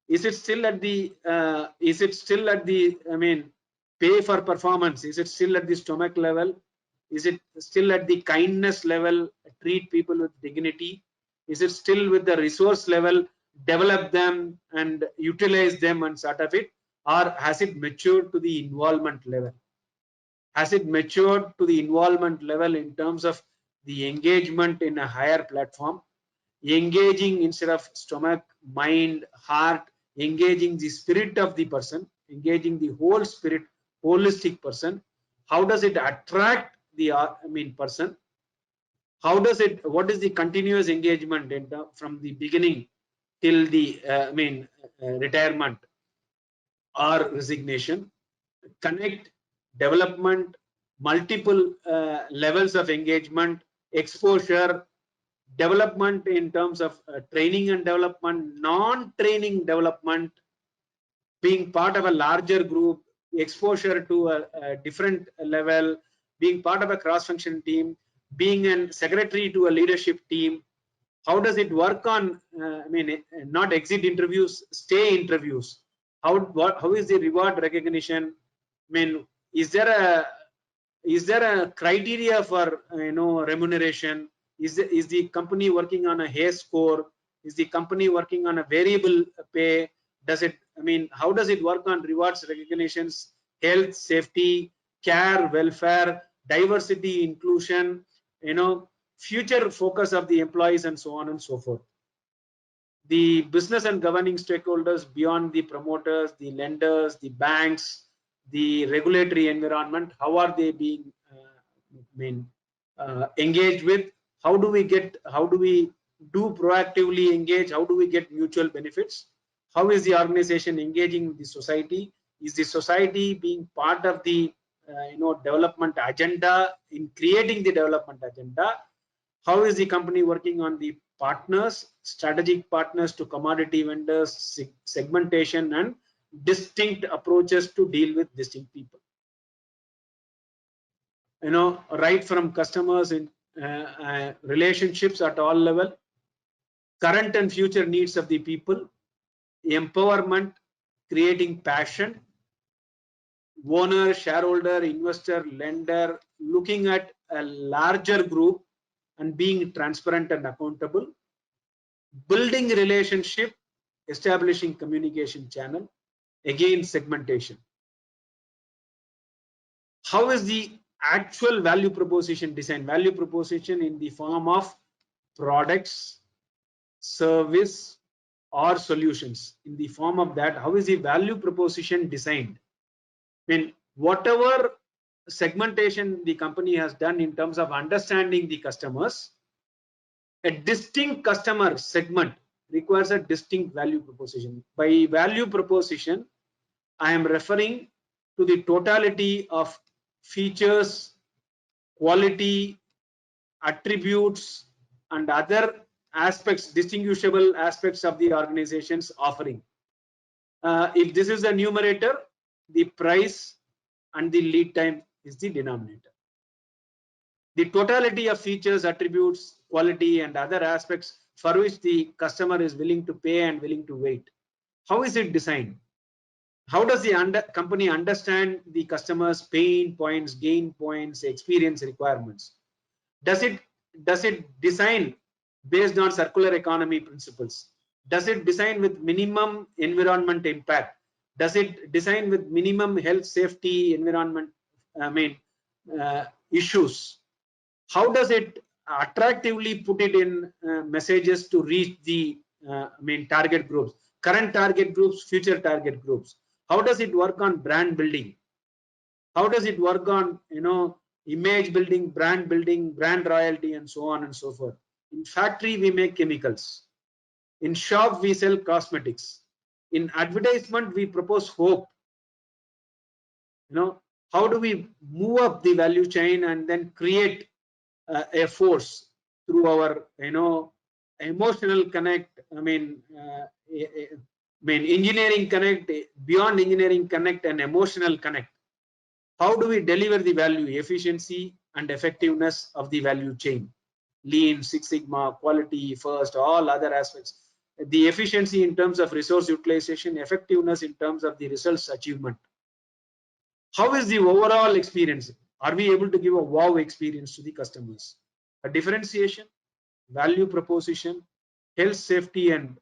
is it still at the I mean, pay for performance? Is it still at the stomach level? Is it still at the kindness level, treat people with dignity? Is it still with the resource level, develop them and utilize them and sort of it? Or has it matured to the involvement level? Has it matured to the involvement level in terms of the engagement in a higher platform? Engaging instead of stomach, mind, heart, engaging the spirit of the person, engaging the whole spirit, holistic person. How does it attract the person? How does it, what is the continuous engagement from the beginning till the retirement or resignation? Connect, development, multiple levels of engagement, exposure, development in terms of training and development, non-training development, being part of a larger group, exposure to a different level, being part of a cross-function team, being a secretary to a leadership team. How does it work on, not exit interviews, stay interviews? How is the reward recognition? I mean, is there a criteria for remuneration? Is the company working on a Hay score? Is the company working on a variable pay? Does it, I mean, how does it work on rewards, recognitions, health, safety, care, welfare, diversity, inclusion, future focus of the employees, and so on and so forth? the business and governing stakeholders beyond the promoters, the lenders, the banks, the regulatory environment, how are they being engaged with? How do we do proactively engage? How do we get mutual benefits? How is the organization engaging with the society? Is the society being part of the development agenda, in creating the development agenda? How is the company working on the partners, strategic partners to commodity vendors, segmentation and distinct approaches to deal with distinct people? Right from customers in relationships at all level, current and future needs of the people, empowerment, creating passion, owner, shareholder, investor, lender, looking at a larger group and being transparent and accountable, building relationship, establishing communication channel, again segmentation. How is the actual value proposition design? Value proposition in the form of products, service or solutions. In the form of that, how is the value proposition designed? Whatever segmentation the company has done in terms of understanding the customers, a distinct customer segment requires a distinct value proposition. By value proposition, I am referring to the totality of features, quality, attributes and other aspects, distinguishable aspects of the organization's offering. If this is the numerator, the price and the lead time is the denominator. The totality of features, attributes, quality and other aspects for which the customer is willing to pay and willing to wait. How is it designed? How does the company understand the customer's pain points, gain points, experience requirements? Does it design based on circular economy principles? Does it design with minimum environment impact? Does it design with minimum health, safety, environment, issues? How does it attractively put it in messages to reach the target groups, current target groups, future target groups? How does it work on brand building? How does it work on image building, brand royalty and so on and so forth? In factory we make chemicals, in shop we sell cosmetics, in advertisement we propose hope. How do we move up the value chain and then create a force through our emotional connect, engineering connect, beyond engineering connect and emotional connect? How do we deliver the value, efficiency and effectiveness of the value chain? Lean, Six Sigma, quality first, all other aspects. The efficiency in terms of resource utilization, effectiveness in terms of the results achievement. How is the overall experience? Are we able to give a wow experience to the customers? A differentiation, value proposition, health, safety and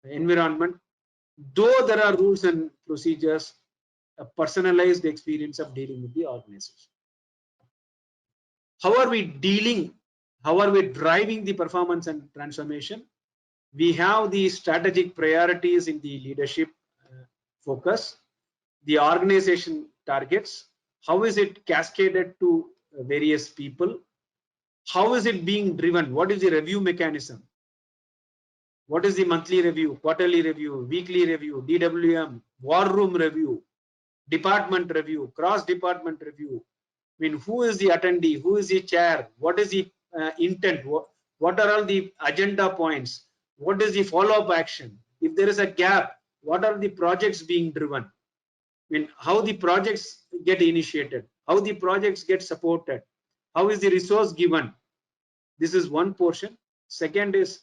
environment. Though there are rules and procedures, a personalized experience of dealing with the organization. How are we dealing? How are we driving the performance and transformation? We have the strategic priorities in the leadership focus, the organization targets. How is it cascaded to various people? How is it being driven? What is the review mechanism? What is the monthly review, quarterly review, weekly review, DWM, war room review, department review, cross-department review? Who is the attendee? Who is the chair? What is the intent? What are all the agenda points? What is the follow-up action? If there is a gap, what are the projects being driven? How the projects get initiated, how the projects get supported, how is the resource given? This is one portion. Second is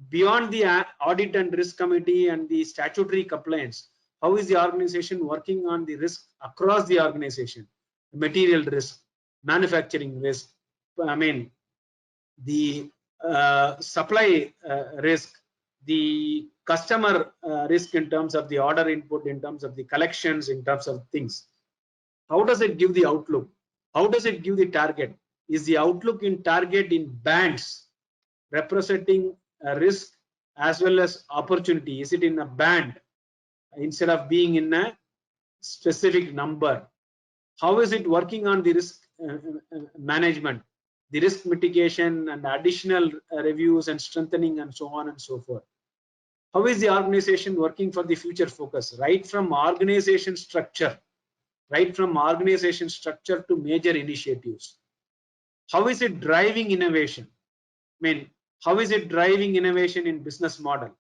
beyond the audit and risk committee and the statutory compliance. How is the organization working on the risk across the organization? Material risk, manufacturing risk, the supply risk, the customer risk in terms of the order input, in terms of the collections, in terms of things. How does it give the outlook? How does it give the target? Is the outlook in target in bands representing a risk as well as opportunity? Is it in a band instead of being in a specific number? How is it working on the risk management, the risk mitigation and additional reviews and strengthening and so on and so forth? How is the organization working for the future focus, right from organization structure, to major initiatives? How is it driving innovation? I mean, how is it driving innovation in business model?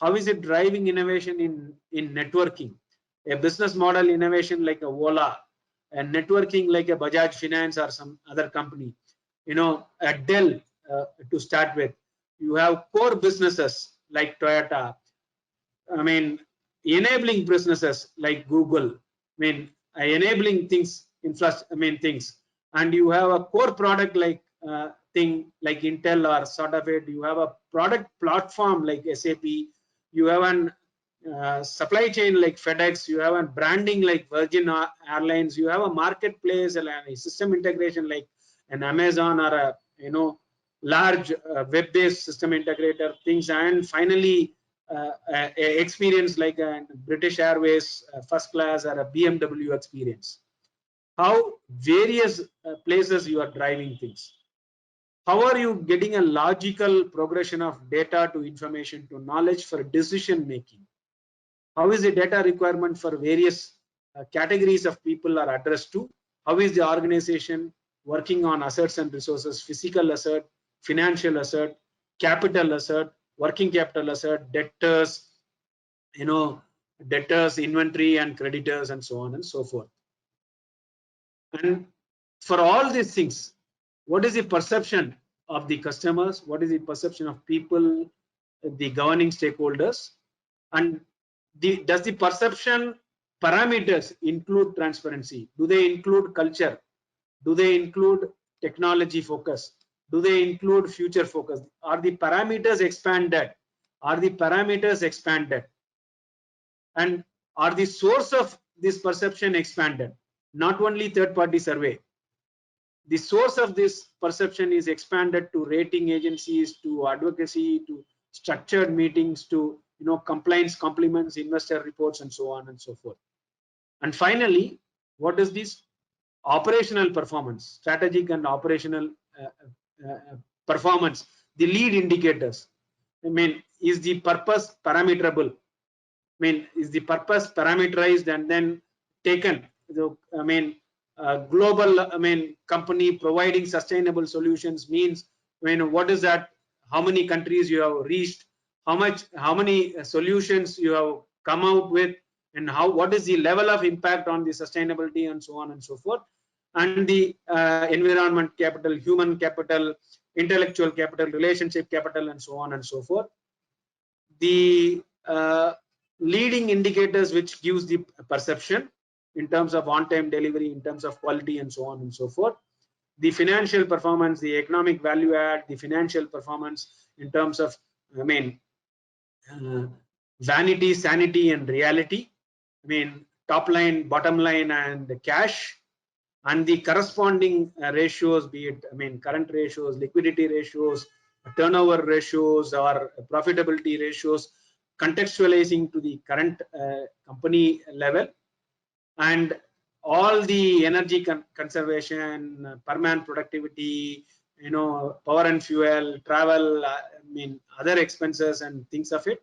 How is it driving innovation in networking? A business model innovation like a Ola, and networking like a Bajaj Finance or some other company, a Dell to start with. You have core businesses like Toyota. I mean, enabling businesses like Google. I mean, enabling things, things. And you have a core product like thing like Intel or sort of it. You have a product platform like SAP. You have an supply chain like FedEx. You have a branding like Virgin Airlines. You have a marketplace and a system integration like an Amazon or a large web-based system integrator things. And finally, experience like a British Airways first class or a BMW experience. How various places you are driving things. How are you getting a logical progression of data to information to knowledge for decision making? How is the data requirement for various categories of people are addressed to? How is the organization working on assets and resources, physical asset, financial asset, capital asset, working capital asset, debtors, debtors, inventory and creditors, and so on and so forth. And for all these things, what is the perception of the customers? What is the perception of people, the governing stakeholders? And does the perception parameters include transparency? Do they include culture? Do they include technology focus? Do they include future focus? Are the parameters expanded? Are the parameters expanded? And are the source of this perception expanded? Not only third-party survey. The source of this perception is expanded to rating agencies, to advocacy, to structured meetings, to compliance compliments, investor reports, and so on and so forth. And finally, what is this operational performance, strategic and operational performance, the lead indicators? I mean, is the purpose parameterable? I mean, is the purpose parameterized and then taken? I mean, global, company providing sustainable solutions means, what is that? How many countries you have reached? How many solutions you have come out with? And what is the level of impact on the sustainability and so on and so forth? And the environment capital, human capital, intellectual capital, relationship capital, and so on and so forth. The leading indicators which gives the perception in terms of on-time delivery, in terms of quality, and so on and so forth. The financial performance, the economic value add, the financial performance in terms of, vanity, sanity, and reality. Top line, bottom line, and cash, and the corresponding ratios, be it, current ratios, liquidity ratios, turnover ratios, or profitability ratios, contextualizing to the current company level, and all the energy conservation, permanent productivity, power and fuel, travel, other expenses and things of it,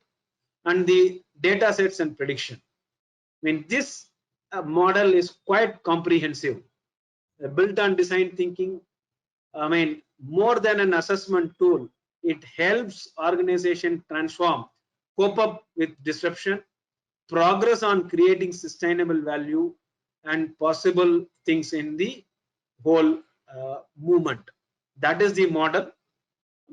and the data sets and prediction. This model is quite comprehensive, built on design thinking. More than an assessment tool, it helps organization transform, cope up with disruption, progress on creating sustainable value, and possible things in the whole movement. That is the model.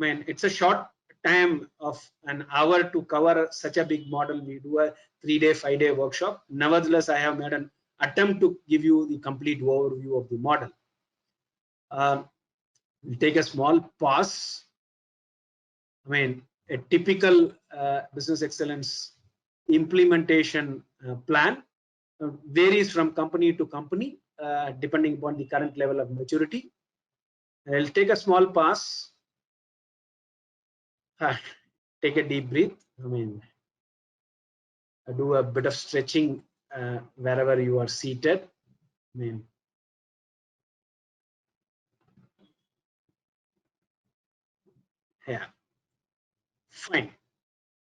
It's a short time of an hour to cover such a big model. We do a 3-day, 5-day workshop. Nevertheless, I have made an attempt to give you the complete overview of the model. We'll take a small pause. A typical business excellence implementation plan varies from company to company, depending upon the current level of maturity. I'll take a small pause. take a deep breath. Do a bit of stretching wherever you are seated. Yeah, fine.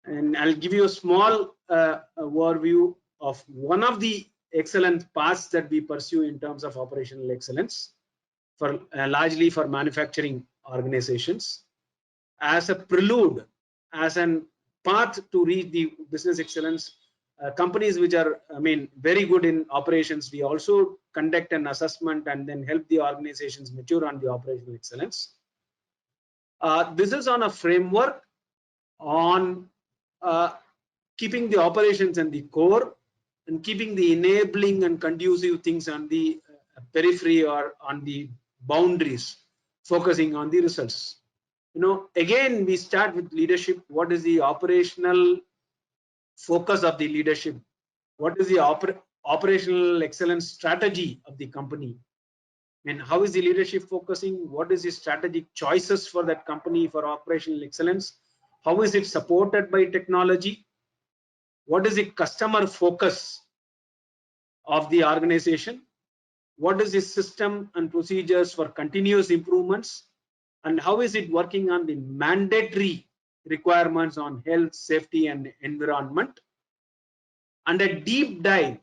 And I'll give you a small overview of one of the excellent paths that we pursue in terms of operational excellence for largely for manufacturing organizations as a prelude, as an path to reach the business excellence. Companies which are, very good in operations, we also conduct an assessment and then help the organizations mature on the operational excellence. This is on a framework on keeping the operations and the core and keeping the enabling and conducive things on the periphery or on the boundaries, focusing on the results. Again, we start with leadership. What is the operational focus of the leadership? What is the operational excellence strategy of the company? And how is the leadership focusing? What is the strategic choices for that company for operational excellence? How is it supported by technology? What is the customer focus of the organization? What is the system and procedures for continuous improvements? And how is it working on the mandatory requirements on health, safety, and environment? And a deep dive,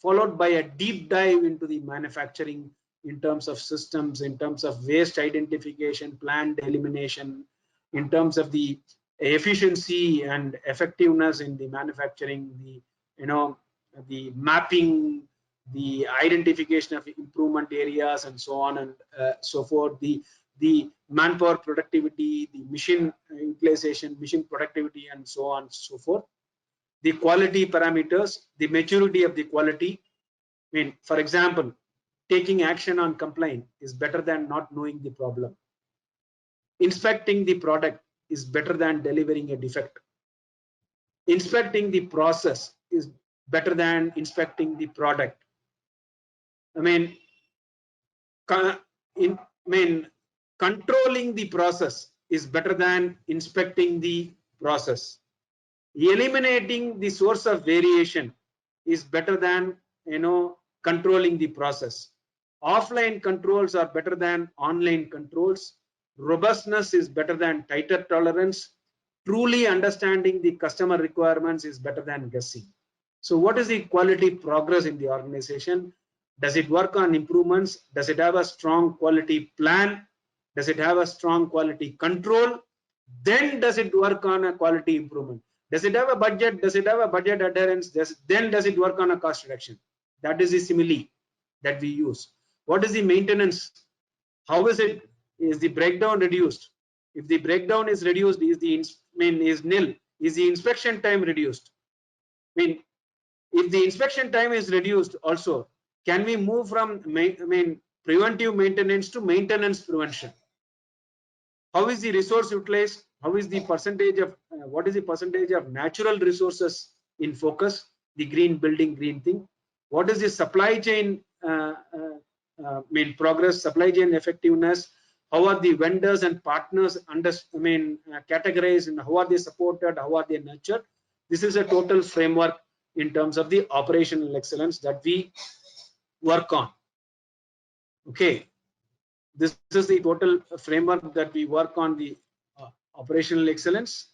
followed by a deep dive into the manufacturing in terms of systems, in terms of waste identification, planned elimination, in terms of the efficiency and effectiveness in the manufacturing, the mapping, the identification of improvement areas, and so on and so forth, the manpower productivity, the machine utilization, machine productivity, and so on and so forth. The quality parameters, the maturity of the quality. For example, taking action on complaint is better than not knowing the problem. Inspecting the product is better than delivering a defect. Inspecting the process is better than inspecting the product. Controlling the process is better than inspecting the process. Eliminating the source of variation is better than controlling the process. Offline controls are better than online controls. Robustness is better than tighter tolerance. Truly understanding the customer requirements is better than guessing. So what is the quality progress in the organization? Does it work on improvements? Does it have a strong quality plan? Does it have a strong quality control? Then does it work on a quality improvement? Does it have a budget? Does it have a budget adherence? Then does it work on a cost reduction? That is the simile that we use. What is the maintenance? How is it? Is the breakdown reduced? If the breakdown is reduced, is nil? Is the inspection time reduced? If the inspection time is reduced, also, can we move from preventive maintenance to maintenance prevention? How is the resource utilized? How is the percentage of what is the percentage of natural resources in focus? The green building, green thing. What is the supply chain progress, supply chain effectiveness? How are the vendors and partners categorized, and how are they supported? How are they nurtured? This is a total framework in terms of the operational excellence that we work on. Okay, this is the total framework that we work on, the operational excellence.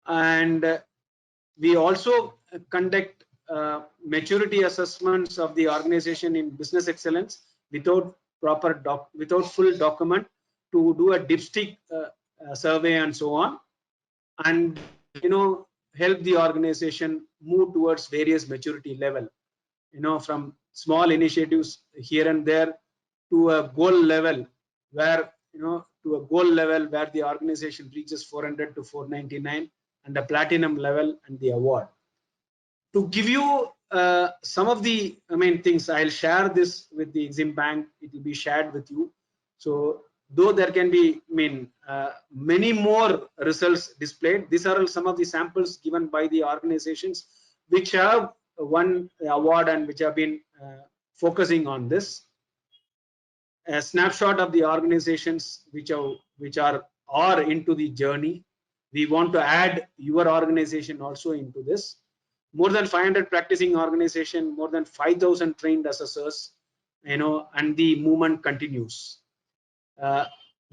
And we also conduct maturity assessments of the organization in business excellence without full document, to do a dipstick survey and so on, and help the organization move towards various maturity level, from small initiatives here and there to a goal level where the organization reaches 400 to 499, and the platinum level and the award. To give you some of the things, I'll share this with the Exim Bank. It will be shared with you. So though there can be many more results displayed, these are some of the samples given by the organizations which have won award and which have been focusing on this. A snapshot of the organizations which are into the journey. we want to add your organization also into this. More than 500 practicing organization, more than 5,000 trained assessors, and the movement continues.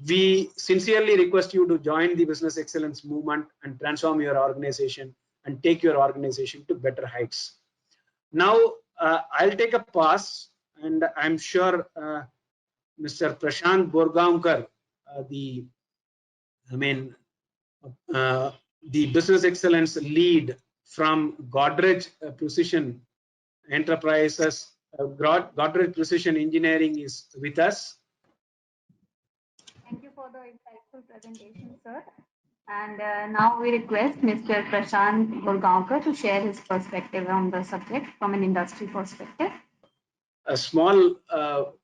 We sincerely request you to join the business excellence movement and transform your organization and take your organization to better heights. Now, I'll take a pause, and I'm sure Mr. Prashant Borgaonkar, the I mean, the business excellence lead from Godrej Precision Enterprises, Godrej Precision Engineering is with us. Thank you for the insightful presentation, sir. And now we request Mr. Prashant Gurgaonkar to share his perspective on the subject from an industry perspective. A small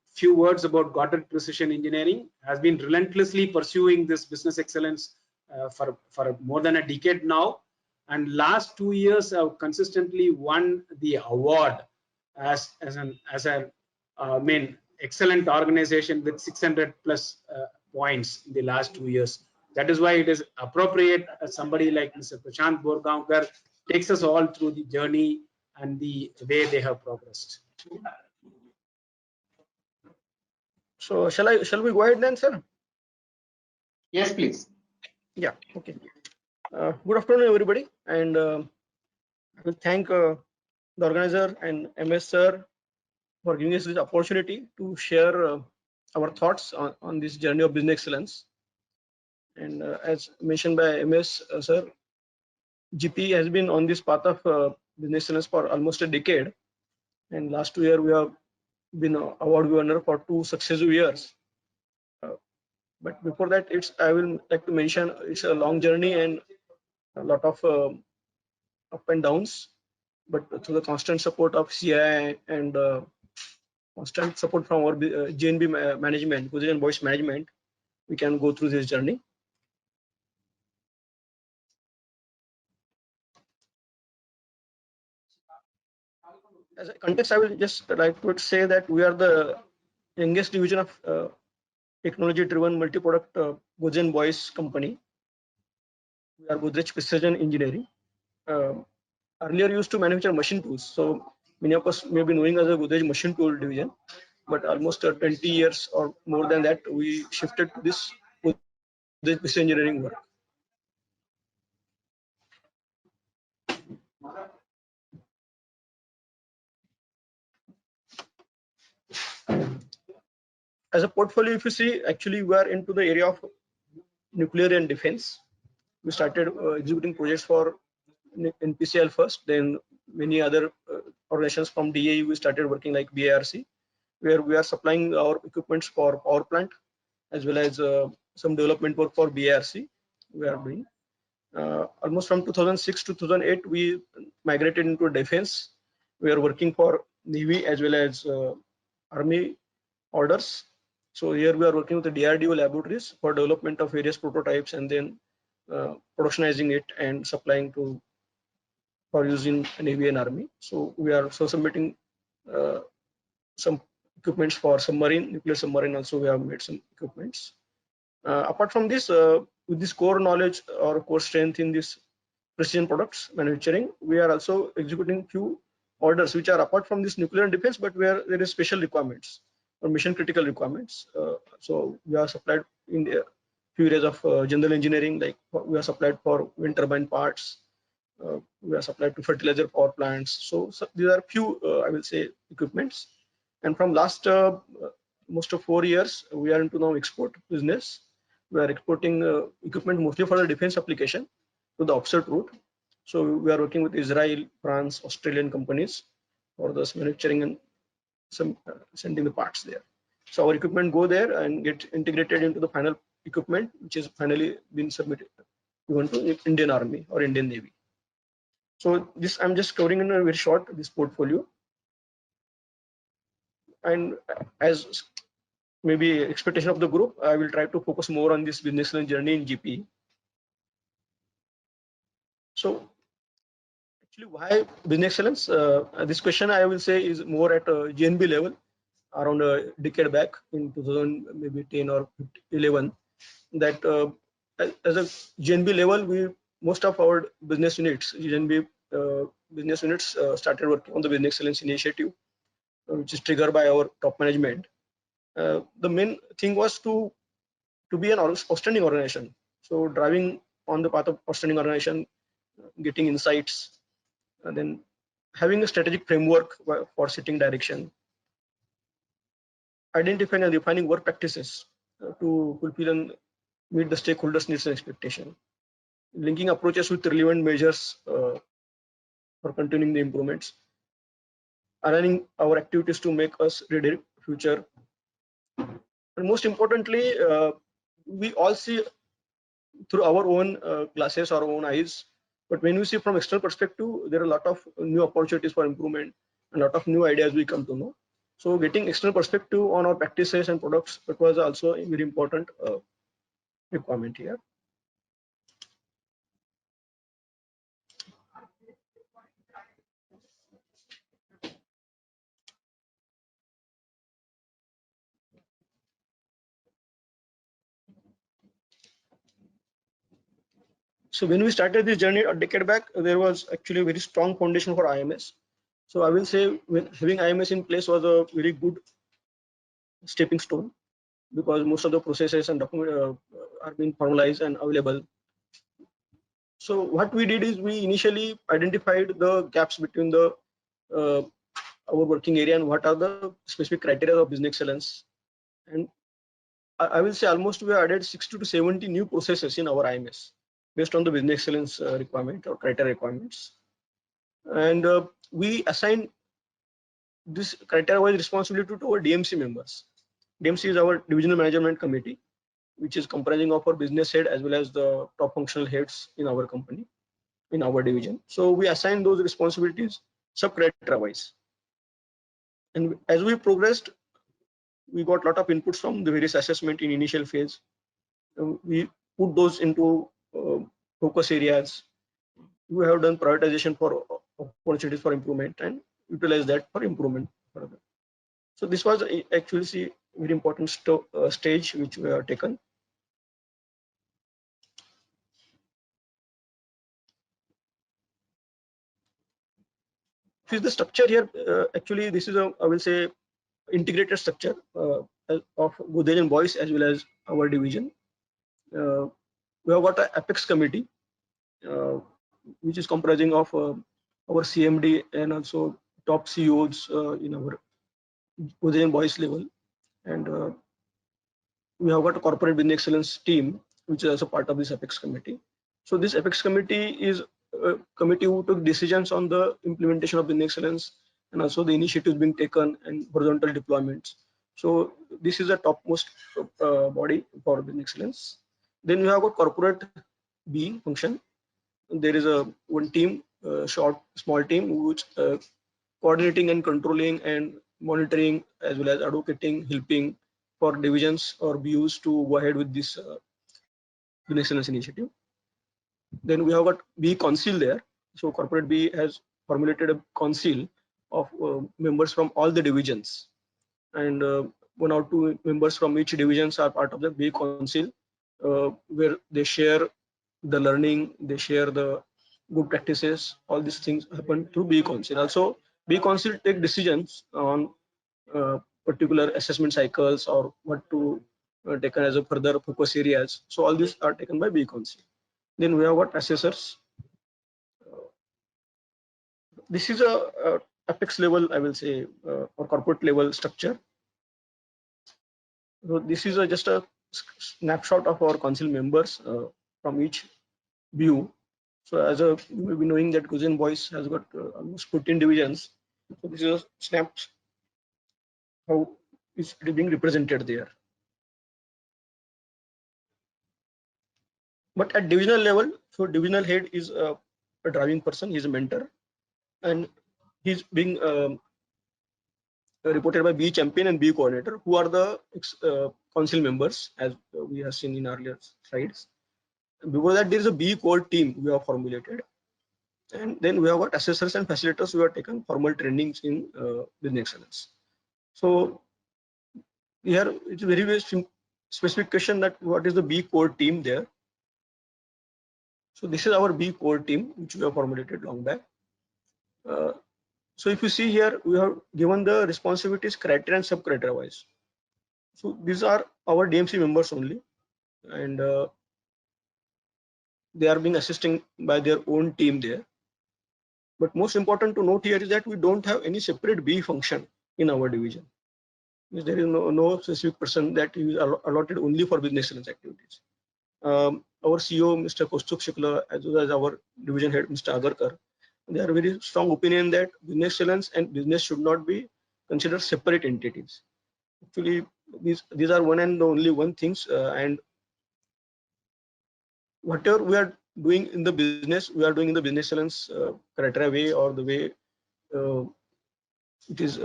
few words about Godrej Precision Engineering has been relentlessly pursuing this business excellence for more than a decade now, and last 2 years have consistently won the award as a excellent organization with 600 plus points in the last 2 years. That is why it is appropriate somebody like Mr. Prashant Borgaonkar takes us all through the journey and the way they have progressed. So shall we go ahead then, sir? Yes, please. Yeah. Okay. Good afternoon, everybody, and I will thank the organizer and MS sir for giving us this opportunity to share our thoughts on this journey of business excellence. And as mentioned by MS sir, GP has been on this path of business excellence for almost a decade, and last 2 years we have been award winner for 2 successive years. But before that, I will like to mention it's a long journey and a lot of up and downs. But through the constant support of CI and constant support from our GNB management, Position Voice management, we can go through this journey. As a context, I will just like to say that we are the youngest division of technology-driven multi-product Godrej Voice company. We are Godrej Precision Engineering. Earlier used to manufacture machine tools, so many of us may be knowing as a Godrej machine tool division. But almost 20 years or more than that, we shifted to this Godrej Precision Engineering work. As a portfolio, if you see, actually we are into the area of nuclear and defense. We started executing projects for NPCL first, then many other organizations from DAE we started working like BARC, where we are supplying our equipments for power plant as well as some development work for BARC we are doing. Almost from 2006 to 2008, we migrated into defense. We are working for Navy as well as Army orders. So here we are working with the DRDO laboratories for development of various prototypes and then productionizing it and supplying to for using Navy and Army. So we are submitting some equipments for submarine, nuclear submarine. Also, we have made some equipments. Apart from this, with this core knowledge or core strength in this precision products manufacturing, we are also executing few orders which are apart from this nuclear and defense, but where there is special requirements or mission critical requirements. So we are supplied in the few areas of general engineering, like we are supplied for wind turbine parts. We are supplied to fertilizer power plants. So these are few, I will say, equipments. And from last most of 4 years, we are into now export business. We are exporting equipment mostly for the defense application to the offset route. So we are working with Israel, France, Australian companies for this manufacturing and some sending the parts there. So our equipment go there and get integrated into the final equipment, which is finally been submitted even to Indian Army or Indian Navy. So this I'm just covering in a very short this portfolio, and as maybe expectation of the group, I will try to focus more on this business journey in GP. So actually, why business excellence? This question I will say is more at a GNB level, around a decade back in 2000, maybe 10 or 11, that as a GNB level, most of our business units, GNB business units started working on the business excellence initiative, which is triggered by our top management. The main thing was to be an outstanding organization. So driving on the path of outstanding organization, getting insights, and then having a strategic framework for setting direction, identifying and refining work practices to fulfill and meet the stakeholders' needs and expectation, linking approaches with relevant measures for continuing the improvements, aligning our activities to make us ready future. And most importantly, we all see through our own glasses, our own eyes. But when we see from external perspective, there are a lot of new opportunities for improvement and a lot of new ideas we come to know. So getting external perspective on our practices and products, that was also a very important requirement here. So when we started this journey a decade back, there was actually a very strong foundation for IMS. So I will say having IMS in place was a very good stepping stone, because most of the processes and documents are being formalized and available. So what we did is we initially identified the gaps between the our working area and what are the specific criteria of business excellence. And I will say almost we added 60 to 70 new processes in our IMS based on the business excellence requirement or criteria requirements. And we assigned this criteria-wise responsibility to our DMC members. DMC is our divisional management committee, which is comprising of our business head as well as the top functional heads in our company, in our division. So we assign those responsibilities sub-criteria wise. And as we progressed, we got a lot of inputs from the various assessment in initial phase. We put those into focus areas. We have done prioritization for opportunities for improvement and utilize that for improvement further. So this was actually a very important stage which we have taken. The structure here, actually this is a, I will say, integrated structure of Godrej and Boyce as well as our division. We have got an apex committee, which is comprising of our CMD and also top CEOs in our Godrej and Boyce level. And we have got a corporate business excellence team, which is also part of this apex committee. So this apex committee is a committee who took decisions on the implementation of business excellence and also the initiatives being taken and horizontal deployments. So this is the topmost body for business excellence. Then we have got corporate B function. There is a one team, small team, which coordinating and controlling and monitoring as well as advocating, helping for divisions or BUs to go ahead with this business excellence initiative. Then we have got B council there. So corporate B has formulated a council of members from all the divisions, and one or two members from each divisions are part of the B council, where they share the learning, they share the good practices. All these things happen through B council. Also, B council take decisions on particular assessment cycles or what to taken as a further focus areas. So all these are taken by B council. Then we have got assessors. This is a apex level, I will say, or corporate level structure. So this is just a snapshot of our council members from each view. So as a we will be knowing that Godrej and Boyce has got almost 14 divisions. So this is a snapshot how it's being represented there. But at divisional level, so divisional head is a driving person, he's a mentor, and he's being reported by B champion and B coordinator, who are the council members, as we have seen in earlier slides. Before that, there is a B core team we have formulated, and then we have got assessors and facilitators who have taken formal trainings in business excellence. So here it's a very specific question that what is the B core team there. So this is our B core team, which we have formulated long back. So if you see here, we have given the responsibilities criteria and sub-criteria wise. So these are our DMC members only, and they are being assisting by their own team there. But most important to note here is that we don't have any separate B function in our division. There is no specific person that is allotted only for business excellence activities. Our CEO, Mr. Kaustubh Shukla, as well as our division head, Mr. Agarkar, they are very strong opinion that business excellence and business should not be considered separate entities. Actually, these are one and only one things, and whatever we are doing in the business, we are doing in the business excellence criteria way, or the way uh, it is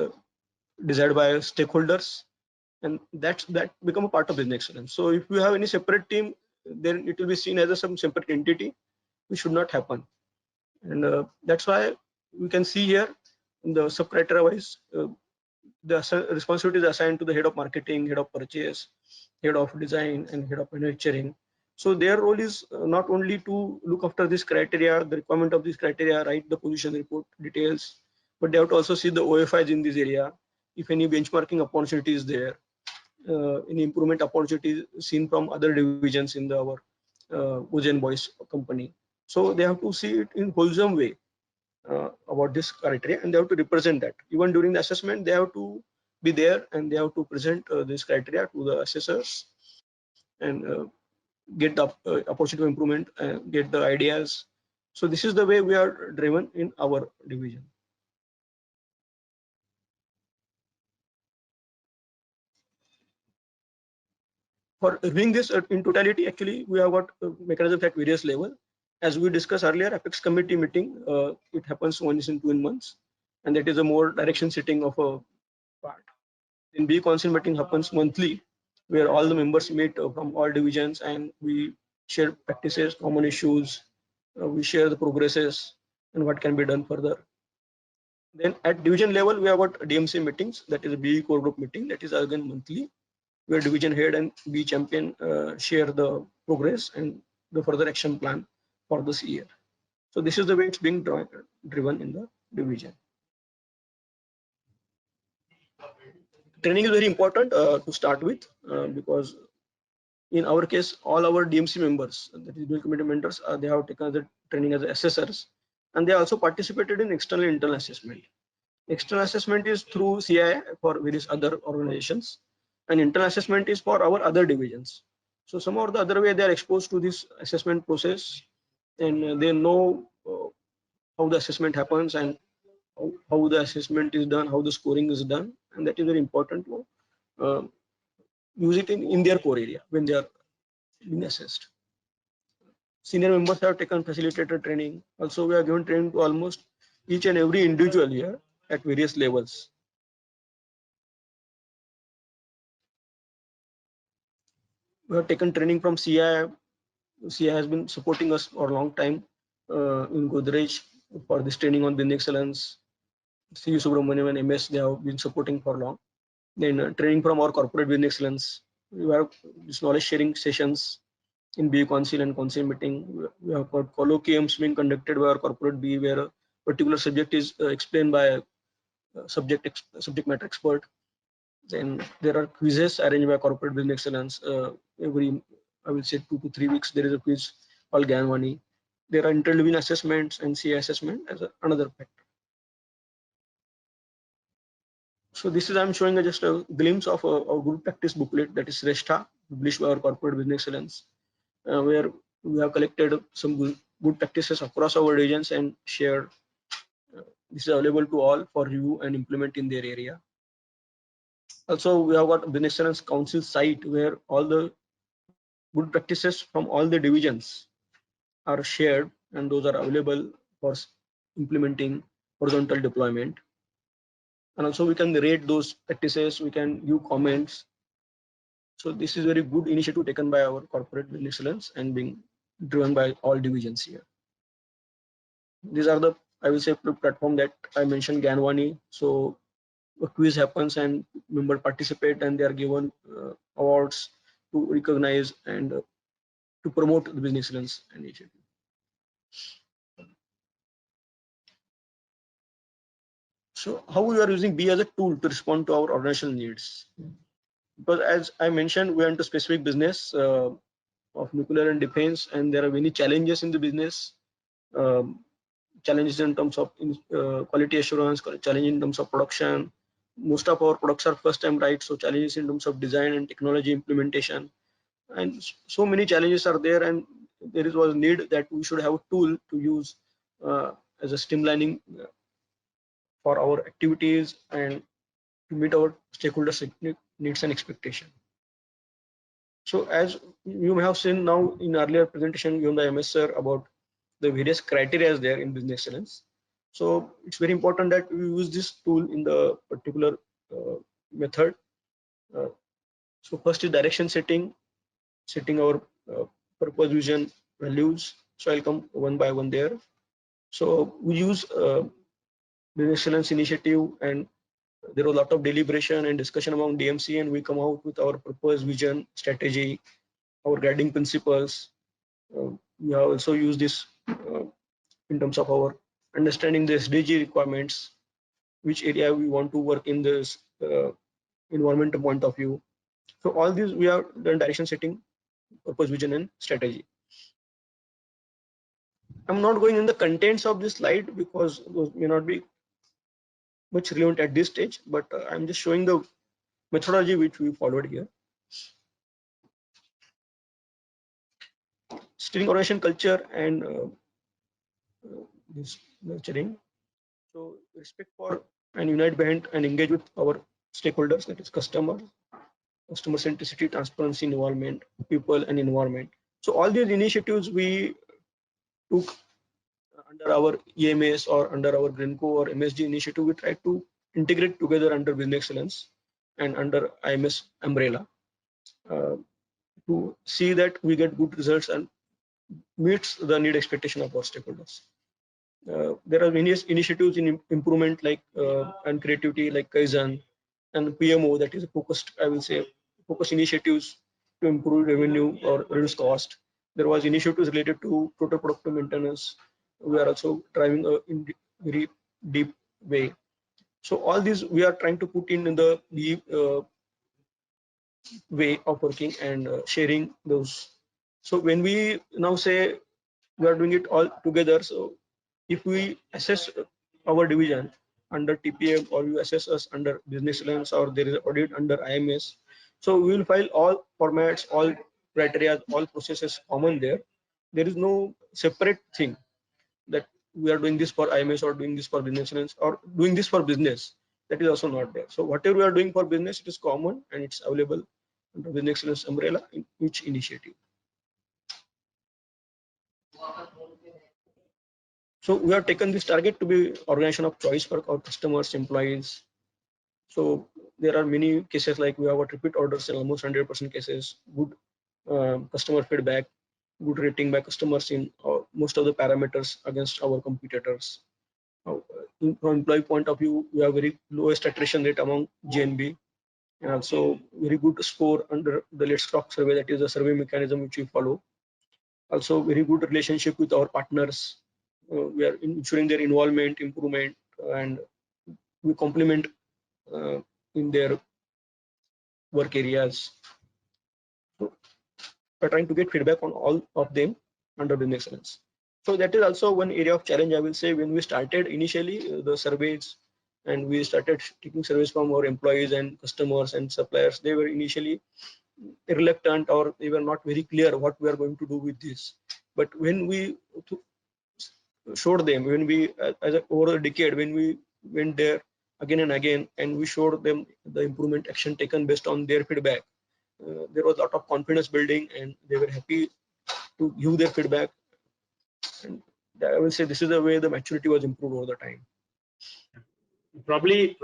desired by stakeholders, and that become a part of business excellence. So if we have any separate team, then it will be seen as some separate entity, which should not happen. And that's why we can see here in the sub criteria wise, the responsibility is assigned to the head of marketing, head of purchase, head of design, and head of manufacturing. So their role is not only to look after this criteria, the requirement of this criteria, write the position report details, but they have to also see the OFIs in this area. If any benchmarking opportunity is there, any improvement opportunities seen from other divisions in our Ozen Boys company. So they have to see it in wholesome way about this criteria, and they have to represent that. Even during the assessment, they have to be there, and they have to present this criteria to the assessors, and get the opportunity of improvement, get the ideas. So this is the way we are driven in our division. For doing this in totality, actually, we have got mechanisms at various levels. As we discussed earlier, Apex committee meeting, it happens once in 2 months, and that is a more direction setting of a part. In B Council meeting happens monthly, where all the members meet from all divisions, and we share practices, common issues, we share the progresses and what can be done further. Then at division level, we have got DMC meetings, that is a B core group meeting, that is again monthly, where division head and B champion share the progress and the further action plan for this year. So this is the way it's being driven in the division. Training is very important to start with, because in our case, all our DMC members, that is dual committee members, they have taken the training as assessors, and they also participated in external internal assessment. External assessment is through CI for various other organizations, and internal assessment is for our other divisions. So some or the other way they are exposed to this assessment process, and they know how the assessment happens, and how the assessment is done, how the scoring is done, and that is very important to use it in their core area when they are being assessed. Senior members have taken facilitator training. Also, we are given training to almost each and every individual here at various levels. We have taken training from CI. CI has been supporting us for a long time in Godrej for this training on business excellence. CU Subramaniam and MS, they have been supporting for long. Then training from our corporate business excellence. We have this knowledge sharing sessions in B Council and Council meeting. We have got colloquiums being conducted by our corporate B, where a particular subject is explained by a subject matter expert. Then there are quizzes arranged by corporate business excellence. Every, I will say, 2 to 3 weeks, there is a quiz called Ganwani. There are interdivision assessments and CA assessment as another factor. So this is, I'm showing just a glimpse of a good practice booklet, that is Reshta, published by our corporate business excellence, where we have collected some good practices across our regions and shared. This is available to all for review and implement in their area. Also, we have got business excellence council site, where all the good practices from all the divisions are shared, and those are available for implementing horizontal deployment. And also we can rate those practices, we can give comments. So this is very good initiative taken by our corporate business excellence and being driven by all divisions here. These are the, I will say, platform that I mentioned, Ganwani. So a quiz happens and members participate, and they are given awards to recognize and to promote the business excellence initiative. So how we are using B as a tool to respond to our organizational needs? Because as I mentioned, we are into specific business of nuclear and defense, and there are many challenges in the business. Challenges in terms of quality assurance, challenge in terms of production. Most of our products are first time right, so challenges in terms of design and technology implementation, and so many challenges are there, and there was a need that we should have a tool to use as a streamlining for our activities and to meet our stakeholders' needs and expectation. So as you may have seen now in earlier presentation given by MS sir about the various criteria there in business excellence. So it's very important that we use this tool in the particular method. Uh, so first is direction setting, setting our purpose, vision, values. So I'll come one by one there. So we use business excellence initiative, and there was a lot of deliberation and discussion among DMC, and we come out with our purpose, vision, strategy, our guiding principles. We have also used this in terms of our understanding the SDG requirements, which area we want to work in this environmental point of view. So all these we have done direction setting, purpose, vision, and strategy. I'm not going in the contents of this slide because those may not be much relevant at this stage, but I'm just showing the methodology which we followed here. Steering organization culture and this nurturing. So respect for and unite behind and engage with our stakeholders, that is customer centricity, transparency, involvement, people and environment. So all these initiatives we took under our EMS or under our Grenco or MSG initiative, we try to integrate together under business excellence and under IMS umbrella to see that we get good results and meets the need expectation of our stakeholders. There are various initiatives in improvement like and creativity like Kaizen and PMO, that is a focused, I will say, focused initiatives to improve revenue or reduce cost. There was initiatives related to total productive maintenance. We are also driving in very deep way. So all these we are trying to put in the way of working and sharing those. So when we now say we are doing it all together, so if we assess our division under TPM or you assess us under business excellence or there is audit under IMS, so we will file all formats, all criteria, all processes common there. There is no separate thing that we are doing this for IMS or doing this for business excellence or doing this for business. That is also not there. So whatever we are doing for business, it is common and it's available under business excellence umbrella in each initiative. So we have taken this target to be organization of choice for our customers, employees. So there are many cases like we have a repeat orders in almost 100% cases, good customer feedback, good rating by customers in most of the parameters against our competitors. From employee point of view, we have very lowest attrition rate among GNB, and also very good score under the Let's Talk survey, that is a survey mechanism which we follow. Also very good relationship with our partners. We are ensuring their involvement, improvement, and we complement in their work areas. So we're trying to get feedback on all of them under business excellence. So that is also one area of challenge, I will say. When we started initially the surveys and we started taking surveys from our employees and customers and suppliers, they were initially reluctant or they were not very clear what we are going to do with this. But when we showed them, when we over a decade, when we went there again and again and we showed them the improvement action taken based on their feedback, there was a lot of confidence building and they were happy to give their feedback, and I will say this is the way the maturity was improved over the time. Probably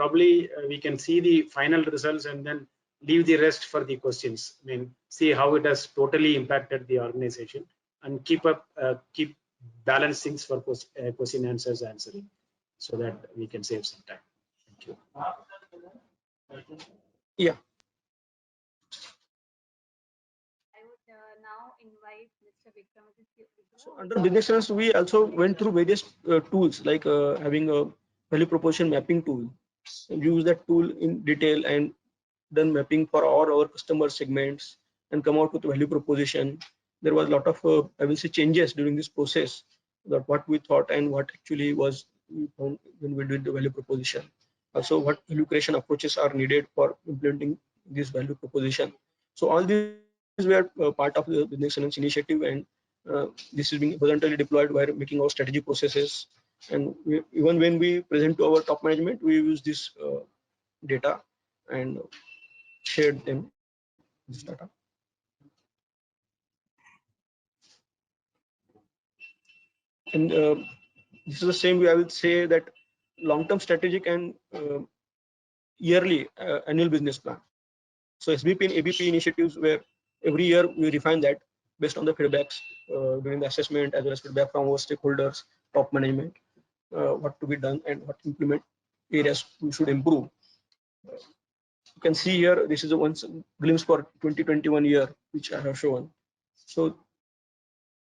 we can see the final results and then leave the rest for the questions. I mean, see how it has totally impacted the organization and keep balance things for question answers answering, so that we can save some time. Thank you. Yeah. I would now invite Mr. Vikram So under business excellence, we also went through various tools like having a value proposition mapping tool. Use that tool in detail and done mapping for all our customer segments and come out with value proposition. There was a lot of I will say changes during this process, that what we thought and what actually was we found when we did the value proposition. Also, what value creation approaches are needed for implementing this value proposition. So all these were part of the business excellence initiative, and this is being horizontally deployed while making our strategy processes. And even when we present to our top management, we use this data and shared them this data. And this is the same way I will say that long-term strategic and yearly annual business plan. So SBP and ABP initiatives where every year we refine that based on the feedbacks during the assessment as well as feedback from our stakeholders, top management, what to be done and what implement areas we should improve. You can see here, this is a one glimpse for 2021 year, which I have shown. So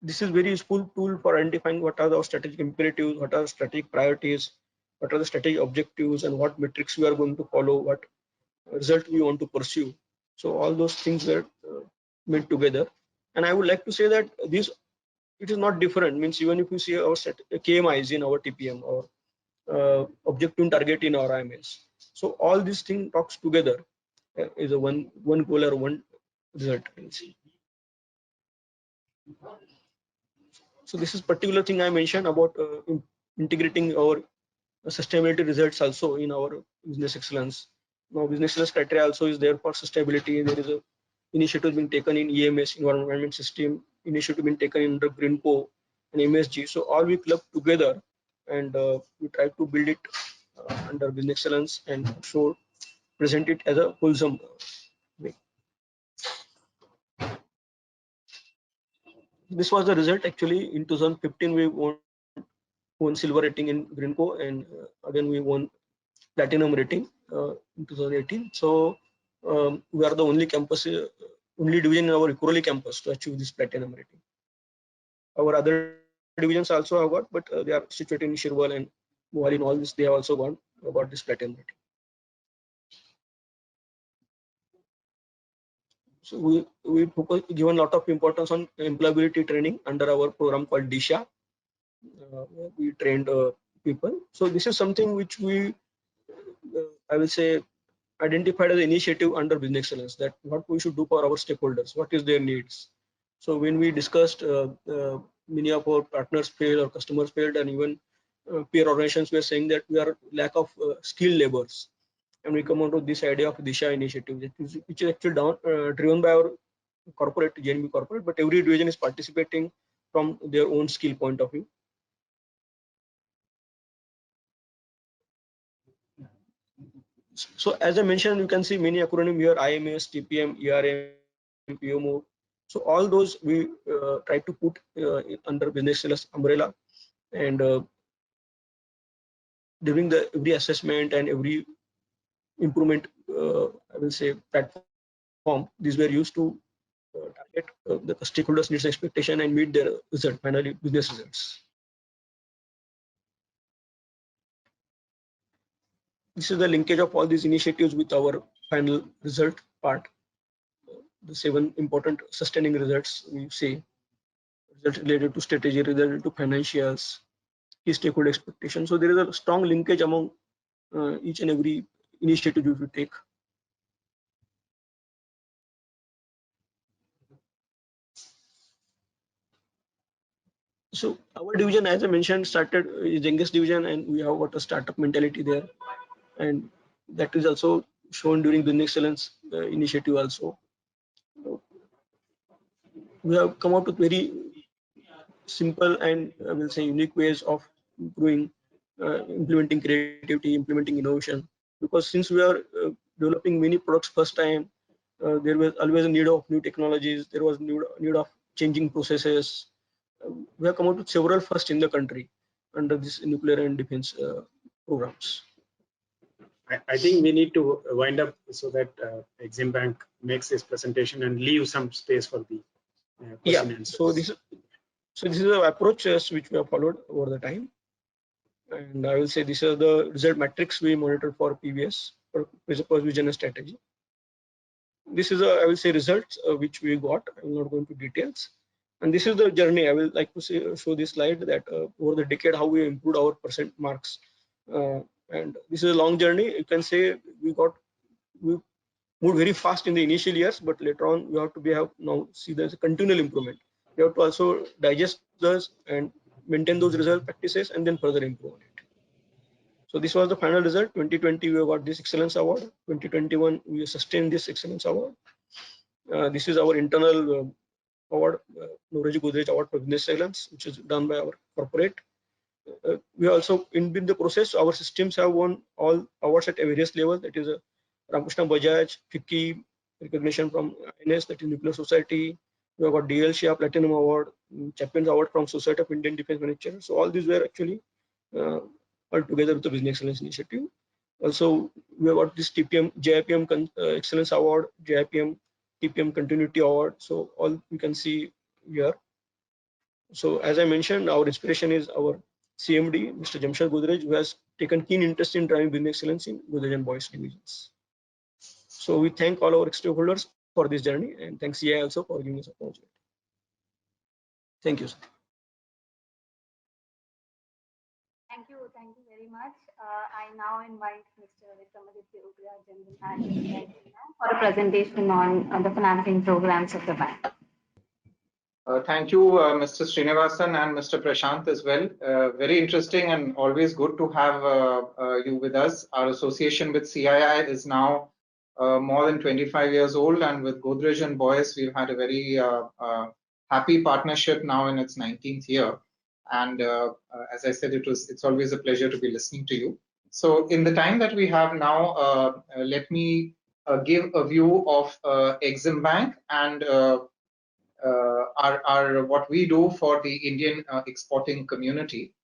this is very useful tool for identifying what are the strategic imperatives, what are strategic priorities, what are the strategic objectives, and what metrics we are going to follow, what result we want to pursue. So all those things were made together. And I would like to say that this, it is not different. Means even if you see our KMIs in our TPM or objective and target in our IMS. So all these things talks together is a one goal or one result. So this is particular thing I mentioned about integrating our sustainability results also in our business excellence. Now business excellence criteria also is there for sustainability. There is a initiative being taken in EMS, environment system, initiative being taken in the GreenCo and MSG. So all we club together and we try to build it under business excellence and show present it as a wholesome way. This was the result actually in 2015 we won silver rating in GreenCo, and again we won platinum rating in 2018. So we are the only campus, only division in our Equally campus to achieve this platinum rating. Our other divisions also have got, but they are situated in Shirwal and Mohali. In all this, they have also got this platinum rating. So we focus, given a lot of importance on employability training under our program called DISHA. We trained people. So this is something which we, I will say, identified as an initiative under business excellence, that what we should do for our stakeholders, what is their needs. So when we discussed, many of our partners failed or customers failed, and even peer organizations were saying that we are lack of skilled laborers, and we come out with this idea of Disha initiative, which is actually driven by our corporate, GNB corporate, but every division is participating from their own skill point of view. So as I mentioned, you can see many acronym here: IMS, TPM, ERM, PMO. So all those we try to put under business excellence umbrella, and during the every assessment and every improvement, I will say platform, these were used to target the stakeholders' needs and expectation and meet their result, finally business results. This is the linkage of all these initiatives with our final result part. The 7 important sustaining results we see: results related to strategy, related to financials, key stakeholder expectations. So there is a strong linkage among each and every initiative you take. So our division, as I mentioned, started is youngest division, and we have got a startup mentality there, and that is also shown during business excellence initiative also. We have come out with very simple and I will say unique ways of improving, implementing creativity, implementing innovation. Because since we are developing many products first time, there was always a need of new technologies. There was need of changing processes. We have come out with several first in the country under this nuclear and defense programs. I think we need to wind up so that Exim Bank makes this presentation and leave some space for the question and answers. So this So this is the approach which we have followed over the time. And I will say these are the result metrics we monitor for PVS, or purpose vision and strategy. This is I will say results which we got. I will not go into details. And this is the journey. I will like to show this slide that over the decade how we improved our percent marks. And this is a long journey. You can say we moved very fast in the initial years, but later on we have to have now see there's a continual improvement. We have to also digest those and maintain those result practices and then further improve on it. So this was the final result. 2020 we got this excellence award. 2021 we sustained this excellence award. This is our internal award, Nooroji Godrej Award for Business Excellence, which is done by our corporate. We also in the process, our systems have won all awards at various levels. That is Ramkrishna Bajaj, FICCI, recognition from INS, that is Nuclear Society. We have got DL Shia Platinum Award, Champions Award from Society of Indian Defence Manufacturers. So all these were actually all together with the Business Excellence Initiative. Also, we have got this TPM, JIPM Excellence Award, JIPM, TPM Continuity Award. So all you can see here. So as I mentioned, our inspiration is our CMD, Mr. Jamshed Godrej, who has taken keen interest in driving business excellence in Godrej and Boyce divisions. So we thank all our stakeholders for this journey, and thanks CI also for giving us opportunity. Thank you, sir. Thank you very much. I now invite Mr. Vikramaditya Ugra, General Manager for a presentation on the financing programs of the bank. Thank you, Mr. Srinivasan and Mr. Prashant as well. Very interesting and always good to have you with us. Our association with CII is now more than 25 years old, and with Godrej and Boyce, we've had a very happy partnership now in its 19th year. And as I said, it's always a pleasure to be listening to you. So in the time that we have now, let me give a view of Exim Bank and what we do for the Indian exporting community.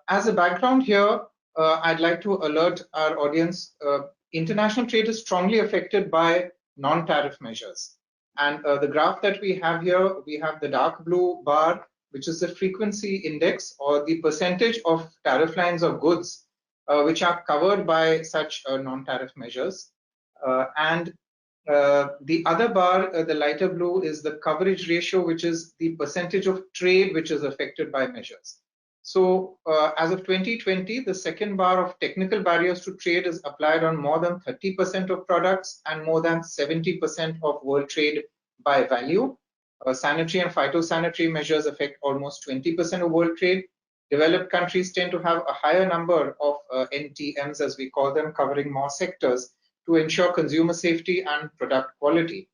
As a background here, I'd like to alert our audience, international trade is strongly affected by non-tariff measures. And the graph that we have here, we have the dark blue bar, which is the frequency index or the percentage of tariff lines of goods which are covered by such non-tariff measures. And the other bar, the lighter blue, is the coverage ratio, which is the percentage of trade which is affected by measures. So as of 2020, the second bar of technical barriers to trade is applied on more than 30% of products and more than 70% of world trade by value. Sanitary and phytosanitary measures affect almost 20% of world trade. Developed countries tend to have a higher number of NTMs, as we call them, covering more sectors to ensure consumer safety and product quality.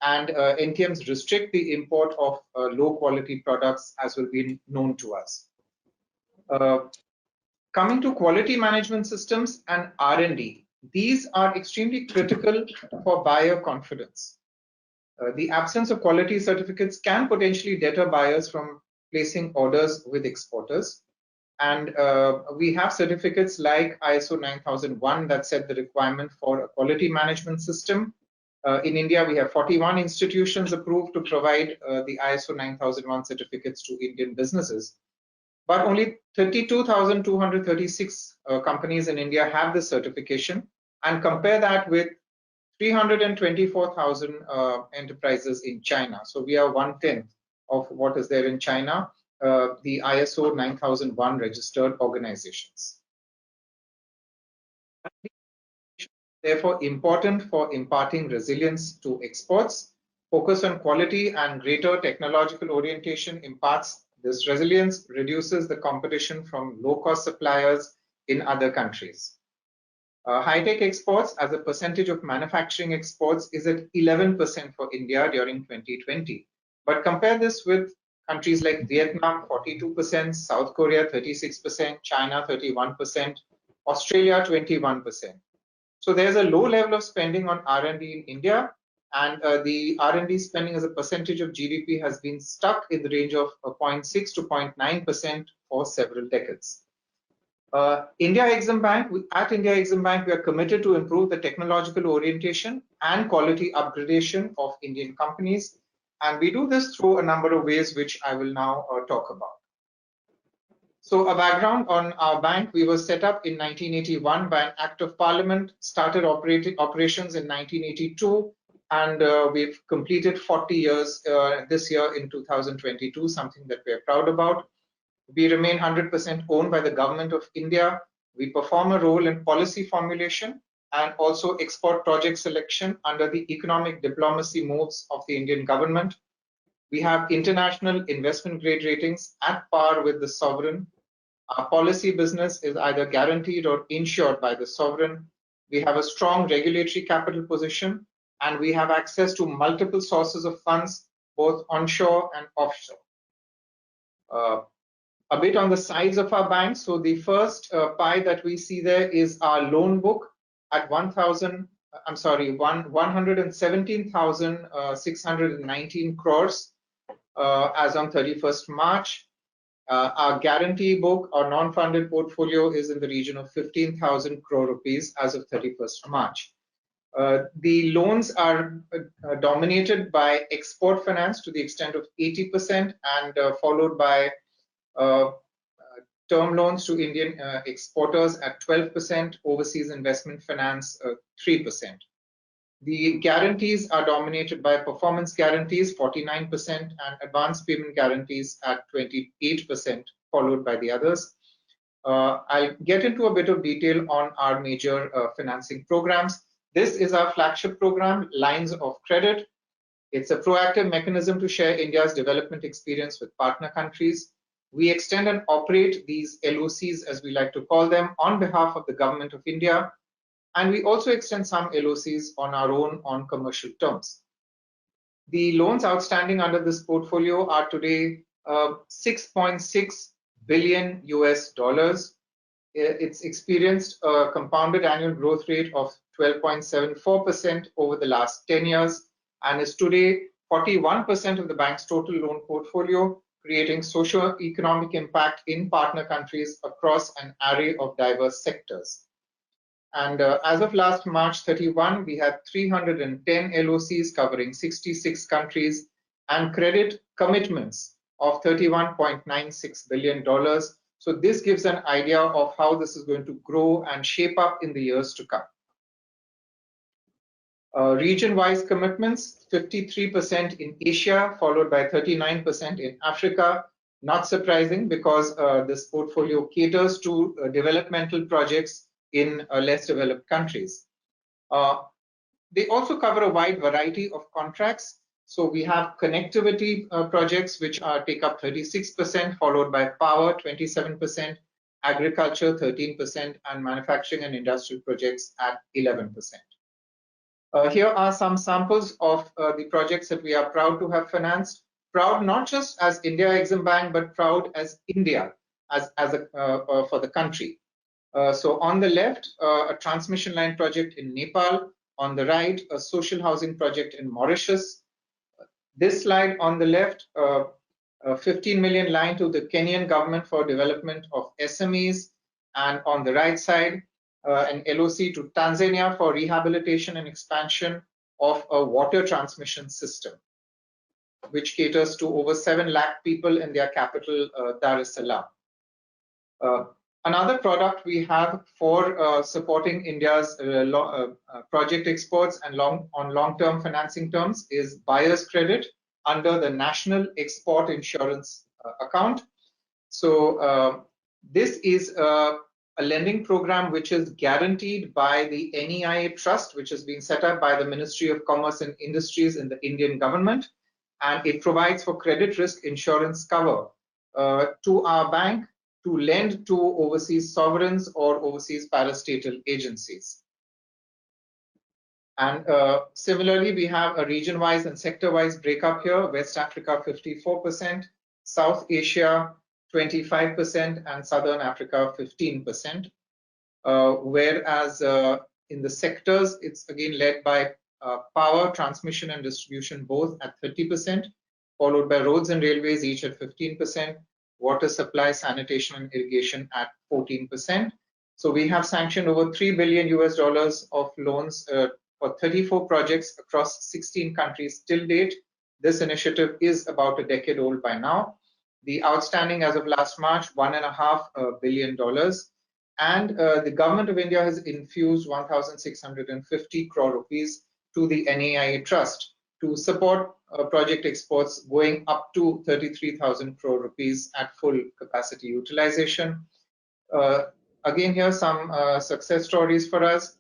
And NTMs restrict the import of low quality products, as will be known to us. Coming to quality management systems and R&D, these are extremely critical for buyer confidence. The absence of quality certificates can potentially deter buyers from placing orders with exporters. And we have certificates like ISO 9001 that set the requirement for a quality management system. In India, we have 41 institutions approved to provide the ISO 9001 certificates to Indian businesses. But only 32,236 companies in India have this certification, and compare that with 324,000 enterprises in China. So we are 1/10 of what is there in China, the ISO 9001 registered organizations. Therefore, important for imparting resilience to exports. Focus on quality and greater technological orientation imparts this resilience, reduces the competition from low-cost suppliers in other countries. High-tech exports as a percentage of manufacturing exports is at 11% for India during 2020. But compare this with countries like Vietnam, 42%, South Korea, 36%, China, 31%, Australia, 21%. So there's a low level of spending on R&D in India, and the R&D spending as a percentage of GDP has been stuck in the range of 0.6 to 0.9% for several decades. India Exim Bank, at India Exim Bank, we are committed to improve the technological orientation and quality upgradation of Indian companies. And we do this through a number of ways, which I will now talk about. So a background on our bank: we were set up in 1981 by an act of parliament, started operations in 1982, and we've completed 40 years this year in 2022, something that we're proud about. We remain 100% owned by the government of India. We perform a role in policy formulation and also export project selection under the economic diplomacy moves of the Indian government. We have international investment grade ratings at par with the sovereign. Our policy business is either guaranteed or insured by the sovereign. We have a strong regulatory capital position, and we have access to multiple sources of funds, both onshore and offshore. A bit on the size of our bank. So the first pie that we see there is our loan book at 117,619 crores as on 31st March. Our guarantee book or non-funded portfolio is in the region of 15,000 crore rupees as of 31st March. The loans are dominated by export finance to the extent of 80% and followed by term loans to Indian exporters at 12%, overseas investment finance 3%. The guarantees are dominated by performance guarantees 49% and advance payment guarantees at 28%, followed by the others. I'll get into a bit of detail on our major financing programs. This is our flagship program, Lines of Credit. It's a proactive mechanism to share India's development experience with partner countries. We extend and operate these LOCs, as we like to call them, on behalf of the Government of India. And we also extend some LOCs on our own on commercial terms. The loans outstanding under this portfolio are today $6.6 billion US. It's experienced a compounded annual growth rate of 12.74% over the last 10 years and is today 41% of the bank's total loan portfolio, creating socio-economic impact in partner countries across an array of diverse sectors. And as of last March 31, we had 310 LOCs covering 66 countries and credit commitments of $31.96 billion. So this gives an idea of how this is going to grow and shape up in the years to come. Region-wise commitments, 53% in Asia, followed by 39% in Africa. Not surprising because this portfolio caters to developmental projects in less developed countries. They also cover a wide variety of contracts. So we have connectivity projects, which take up 36%, followed by power, 27%, agriculture, 13%, and manufacturing and industrial projects at 11%. Here are some samples of the projects that we are proud to have financed. Proud not just as India Exim Bank, but proud as India for the country. So on the left, a transmission line project in Nepal. On the right, a social housing project in Mauritius. This slide on the left, a 15 million line to the Kenyan government for development of SMEs. And on the right side, an LOC to Tanzania for rehabilitation and expansion of a water transmission system, which caters to over 7 lakh people in their capital, Dar es Salaam. Another product we have for supporting India's project exports and long-term financing terms is buyer's credit under the National Export Insurance Account. So this is a lending program which is guaranteed by the NEIA Trust, which has been set up by the Ministry of Commerce and Industries in the Indian government, and it provides for credit risk insurance cover to our bank to lend to overseas sovereigns or overseas parastatal agencies. And similarly, we have a region-wise and sector-wise breakup here: West Africa 54%, South Asia 25%, and Southern Africa 15%. Whereas in the sectors, it's again led by power, transmission, and distribution, both at 30%, followed by roads and railways, each at 15%, water supply, sanitation, and irrigation at 14%. So we have sanctioned over $3 billion of loans for 34 projects across 16 countries till date. This initiative is about a decade old by now. The outstanding as of last March, $1.5 billion. And the government of India has infused 1,650 crore rupees to the NAIA Trust to support project exports going up to 33,000 crore rupees at full capacity utilization. Again, here some success stories for us.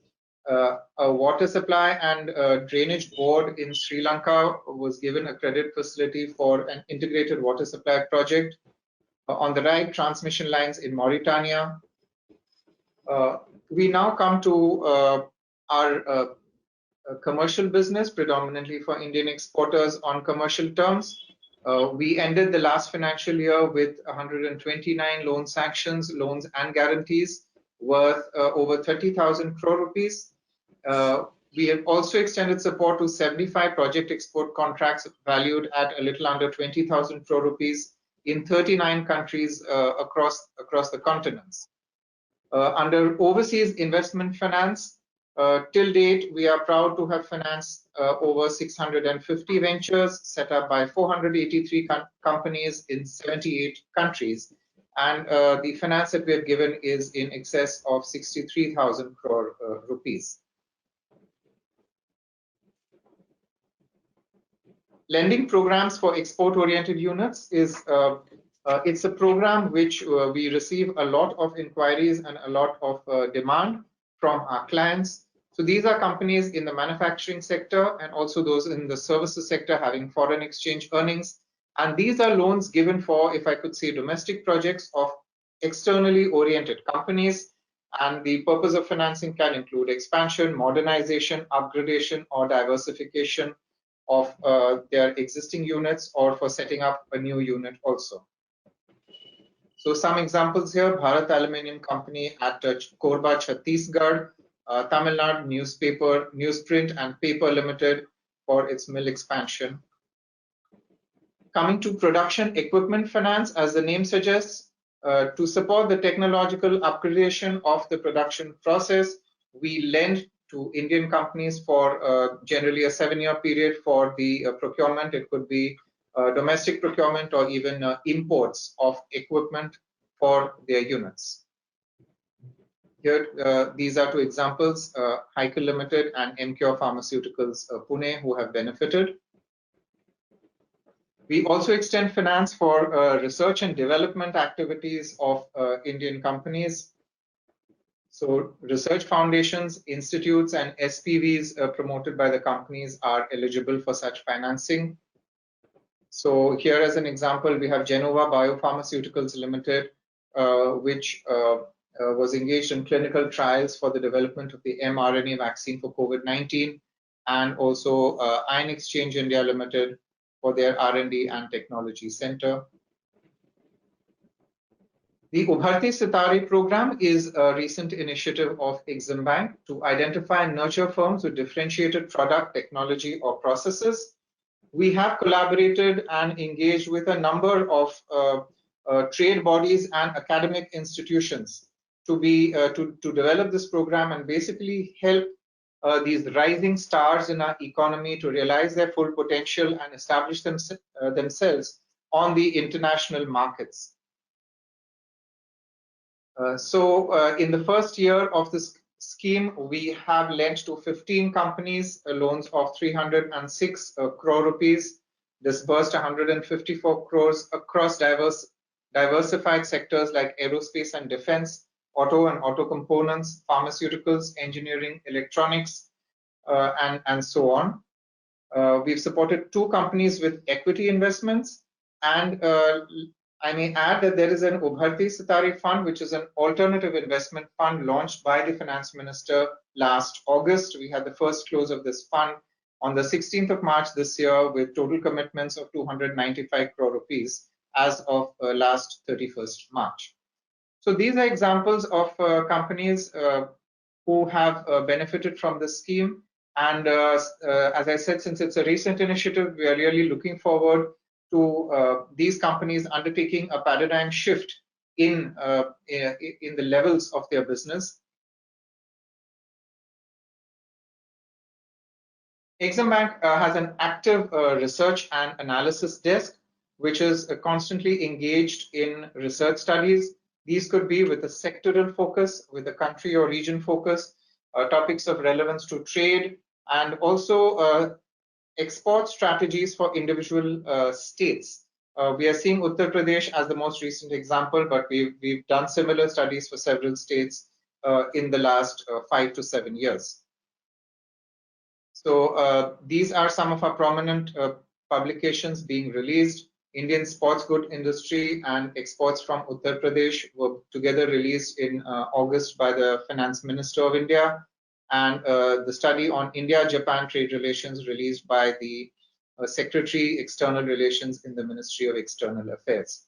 A water supply and drainage board in Sri Lanka was given a credit facility for an integrated water supply project. On the right, transmission lines in Mauritania. We now come to our commercial business, predominantly for Indian exporters on commercial terms. We ended the last financial year with 129 loan sanctions, loans and guarantees worth over 30,000 crore rupees. We have also extended support to 75 project export contracts valued at a little under 20,000 crore rupees in 39 countries across the continents. Under overseas investment finance, till date, we are proud to have financed over 650 ventures set up by 483 companies in 78 countries. And the finance that we have given is in excess of 63,000 crore rupees. Lending programs for export-oriented units is it's a program which we receive a lot of inquiries and a lot of demand from our clients. So these are companies in the manufacturing sector and also those in the services sector having foreign exchange earnings. And these are loans given for, if I could say, domestic projects of externally oriented companies. And the purpose of financing can include expansion, modernization, upgradation, or diversification of their existing units, or for setting up a new unit also. So some examples here: Bharat Aluminium Company at Korba, Chhattisgarh, Tamil Nadu Newsprint and Paper Limited for its mill expansion. Coming to production equipment finance, as the name suggests, to support the technological upgradation of the production process, we lend to Indian companies for generally a 7-year period for the procurement. It could be domestic procurement or even imports of equipment for their units. Here, these are two examples, Heikel Limited and Emcure Pharmaceuticals Pune, who have benefited. We also extend finance for research and development activities of Indian companies. So research foundations, institutes, and SPVs promoted by the companies are eligible for such financing. So here as an example, we have Genova Biopharmaceuticals Limited, which was engaged in clinical trials for the development of the mRNA vaccine for COVID-19, and also Ion Exchange India Limited for their R&D and Technology Center. The Ubharti Sitari program is a recent initiative of Exim Bank to identify and nurture firms with differentiated product, technology, or processes. We have collaborated and engaged with a number of trade bodies and academic institutions to develop this program and basically help these rising stars in our economy to realize their full potential and establish themselves on the international markets. So in the first year of this scheme, we have lent to 15 companies loans of 306 crore rupees, disbursed 154 crores across diversified sectors like aerospace and defense, auto and auto components, pharmaceuticals, engineering, electronics, and so on. We've supported 2 companies with equity investments, and I may add that there is an Ubharti Sitari Fund, which is an alternative investment fund launched by the Finance Minister last August. We had the first close of this fund on the 16th of March this year with total commitments of 295 crore rupees as of last 31st March. So these are examples of companies who have benefited from this scheme. And as I said, since it's a recent initiative, we are really looking forward to these companies undertaking a paradigm shift in the levels of their business. Exim Bank has an active research and analysis desk, which is constantly engaged in research studies. These could be with a sectoral focus, with a country or region focus, topics of relevance to trade, and also export strategies for individual states. We are seeing Uttar Pradesh as the most recent example, but we've done similar studies for several states in the last 5 to 7 years. So these are some of our prominent publications being released. Indian sports good industry and exports from Uttar Pradesh were together released in August by the Finance Minister of India, and the study on India-Japan trade relations released by the Secretary External Relations in the Ministry of External Affairs.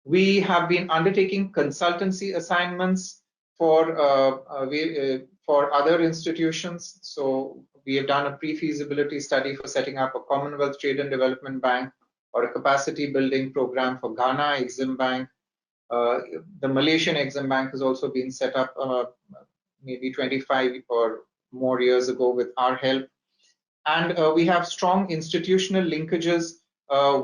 We have been undertaking consultancy assignments for other institutions. So we have done a pre-feasibility study for setting up a Commonwealth Trade and Development Bank, or a capacity building program for Ghana Exim Bank. The Malaysian Exim Bank has also been set up maybe 25 or more years ago with our help. And we have strong institutional linkages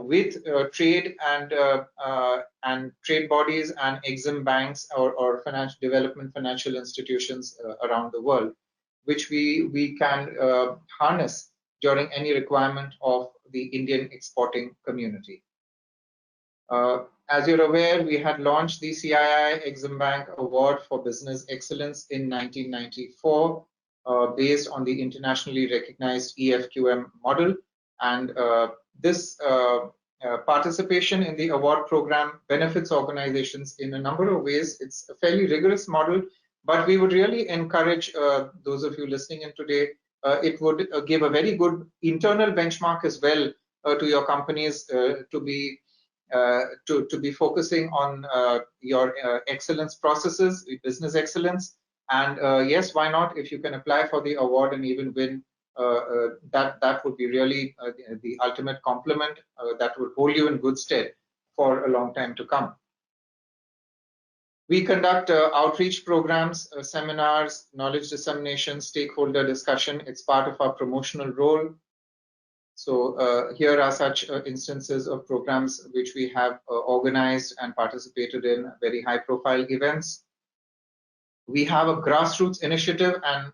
with trade and trade bodies and Exim banks or financial development financial institutions around the world, which we can harness during any requirement of the Indian exporting community. As you're aware, we had launched the CII Exim Bank Award for Business Excellence in 1994, based on the internationally recognized EFQM model. And this participation in the award program benefits organizations in a number of ways. It's a fairly rigorous model, but we would really encourage those of you listening in today, it would give a very good internal benchmark as well to your companies to be focusing on your excellence processes, business excellence. And yes, why not? If you can apply for the award and even win, that would be really the ultimate compliment that would hold you in good stead for a long time to come. We conduct outreach programs, seminars, knowledge dissemination, stakeholder discussion. It's part of our promotional role. So here are such instances of programs which we have organized and participated in very high-profile events. We have a grassroots initiative and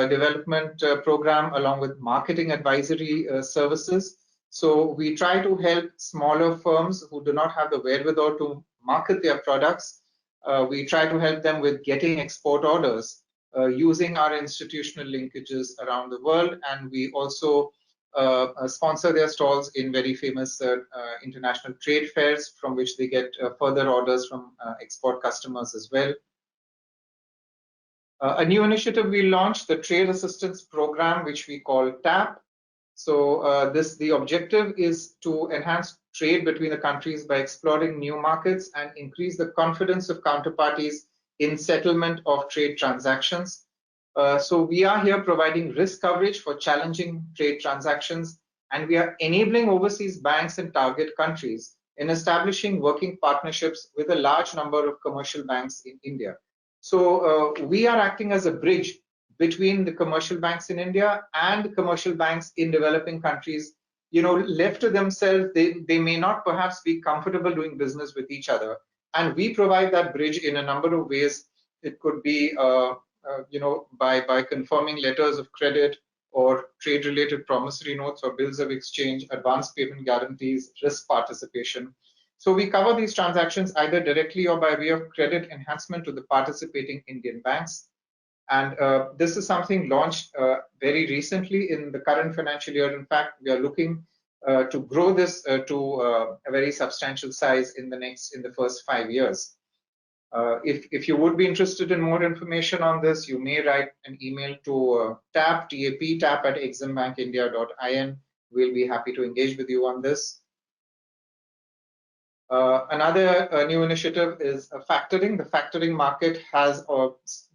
development program along with marketing advisory services. So we try to help smaller firms who do not have the wherewithal to market their products. We try to help them with getting export orders using our institutional linkages around the world, and we also sponsor their stalls in very famous international trade fairs from which they get further orders from export customers as well. A new initiative we launched, the Trade Assistance Program, which we call TAP. So the objective is to enhance trade between the countries by exploring new markets and increase the confidence of counterparties in settlement of trade transactions. So we are here providing risk coverage for challenging trade transactions, and we are enabling overseas banks in target countries in establishing working partnerships with a large number of commercial banks in India. So we are acting as a bridge between the commercial banks in India and commercial banks in developing countries. You know, left to themselves, they may not perhaps be comfortable doing business with each other. And we provide that bridge in a number of ways. It could be you know, by confirming letters of credit or trade-related promissory notes or bills of exchange, advance payment guarantees, risk participation. So we cover these transactions either directly or by way of credit enhancement to the participating Indian banks. And this is something launched very recently in the current financial year. In fact, we are looking to grow this to a very substantial size in the first 5 years. If you would be interested in more information on this, you may write an email to tap at eximbankindia.in. We'll be happy to engage with you on this. Another new initiative is factoring. The factoring market has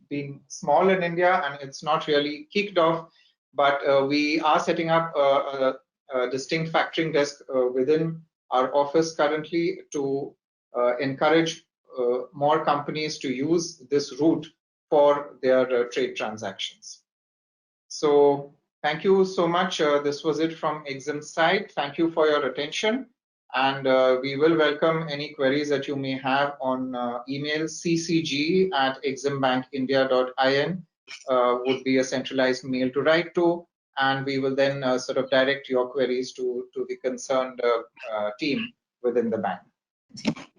been small in India and it's not really kicked off, but we are setting up a distinct factoring desk within our office currently to encourage more companies to use this route for their trade transactions. So Thank you so much. This was it from Exim's side. Thank you for your attention. And we will welcome any queries that you may have on email. ccg@eximbankindia.in would be a centralized mail to write to. And we will then sort of direct your queries to the concerned team within the bank.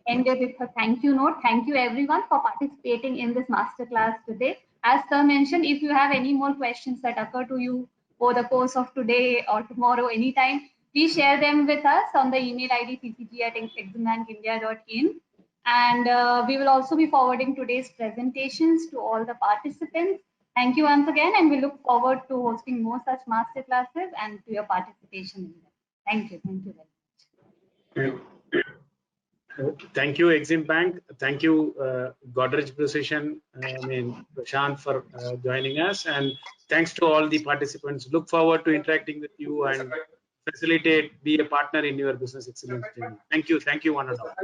Ended with a thank you note. Thank you everyone for participating in this masterclass today. As Sir mentioned, if you have any more questions that occur to you over the course of today or tomorrow, anytime, please share them with us on the email ID ccg@eximbankindia.in. And we will also be forwarding today's presentations to all the participants. Thank you once again, and we look forward to hosting more such masterclasses and to your participation in them. Thank you. Thank you very much. Thank you, Exim Bank. Thank you, Godrej Precision, Prashant, for joining us. And thanks to all the participants. Look forward to interacting with you and facilitate, be a partner in your business excellence journey. Thank you. Thank you, one and all.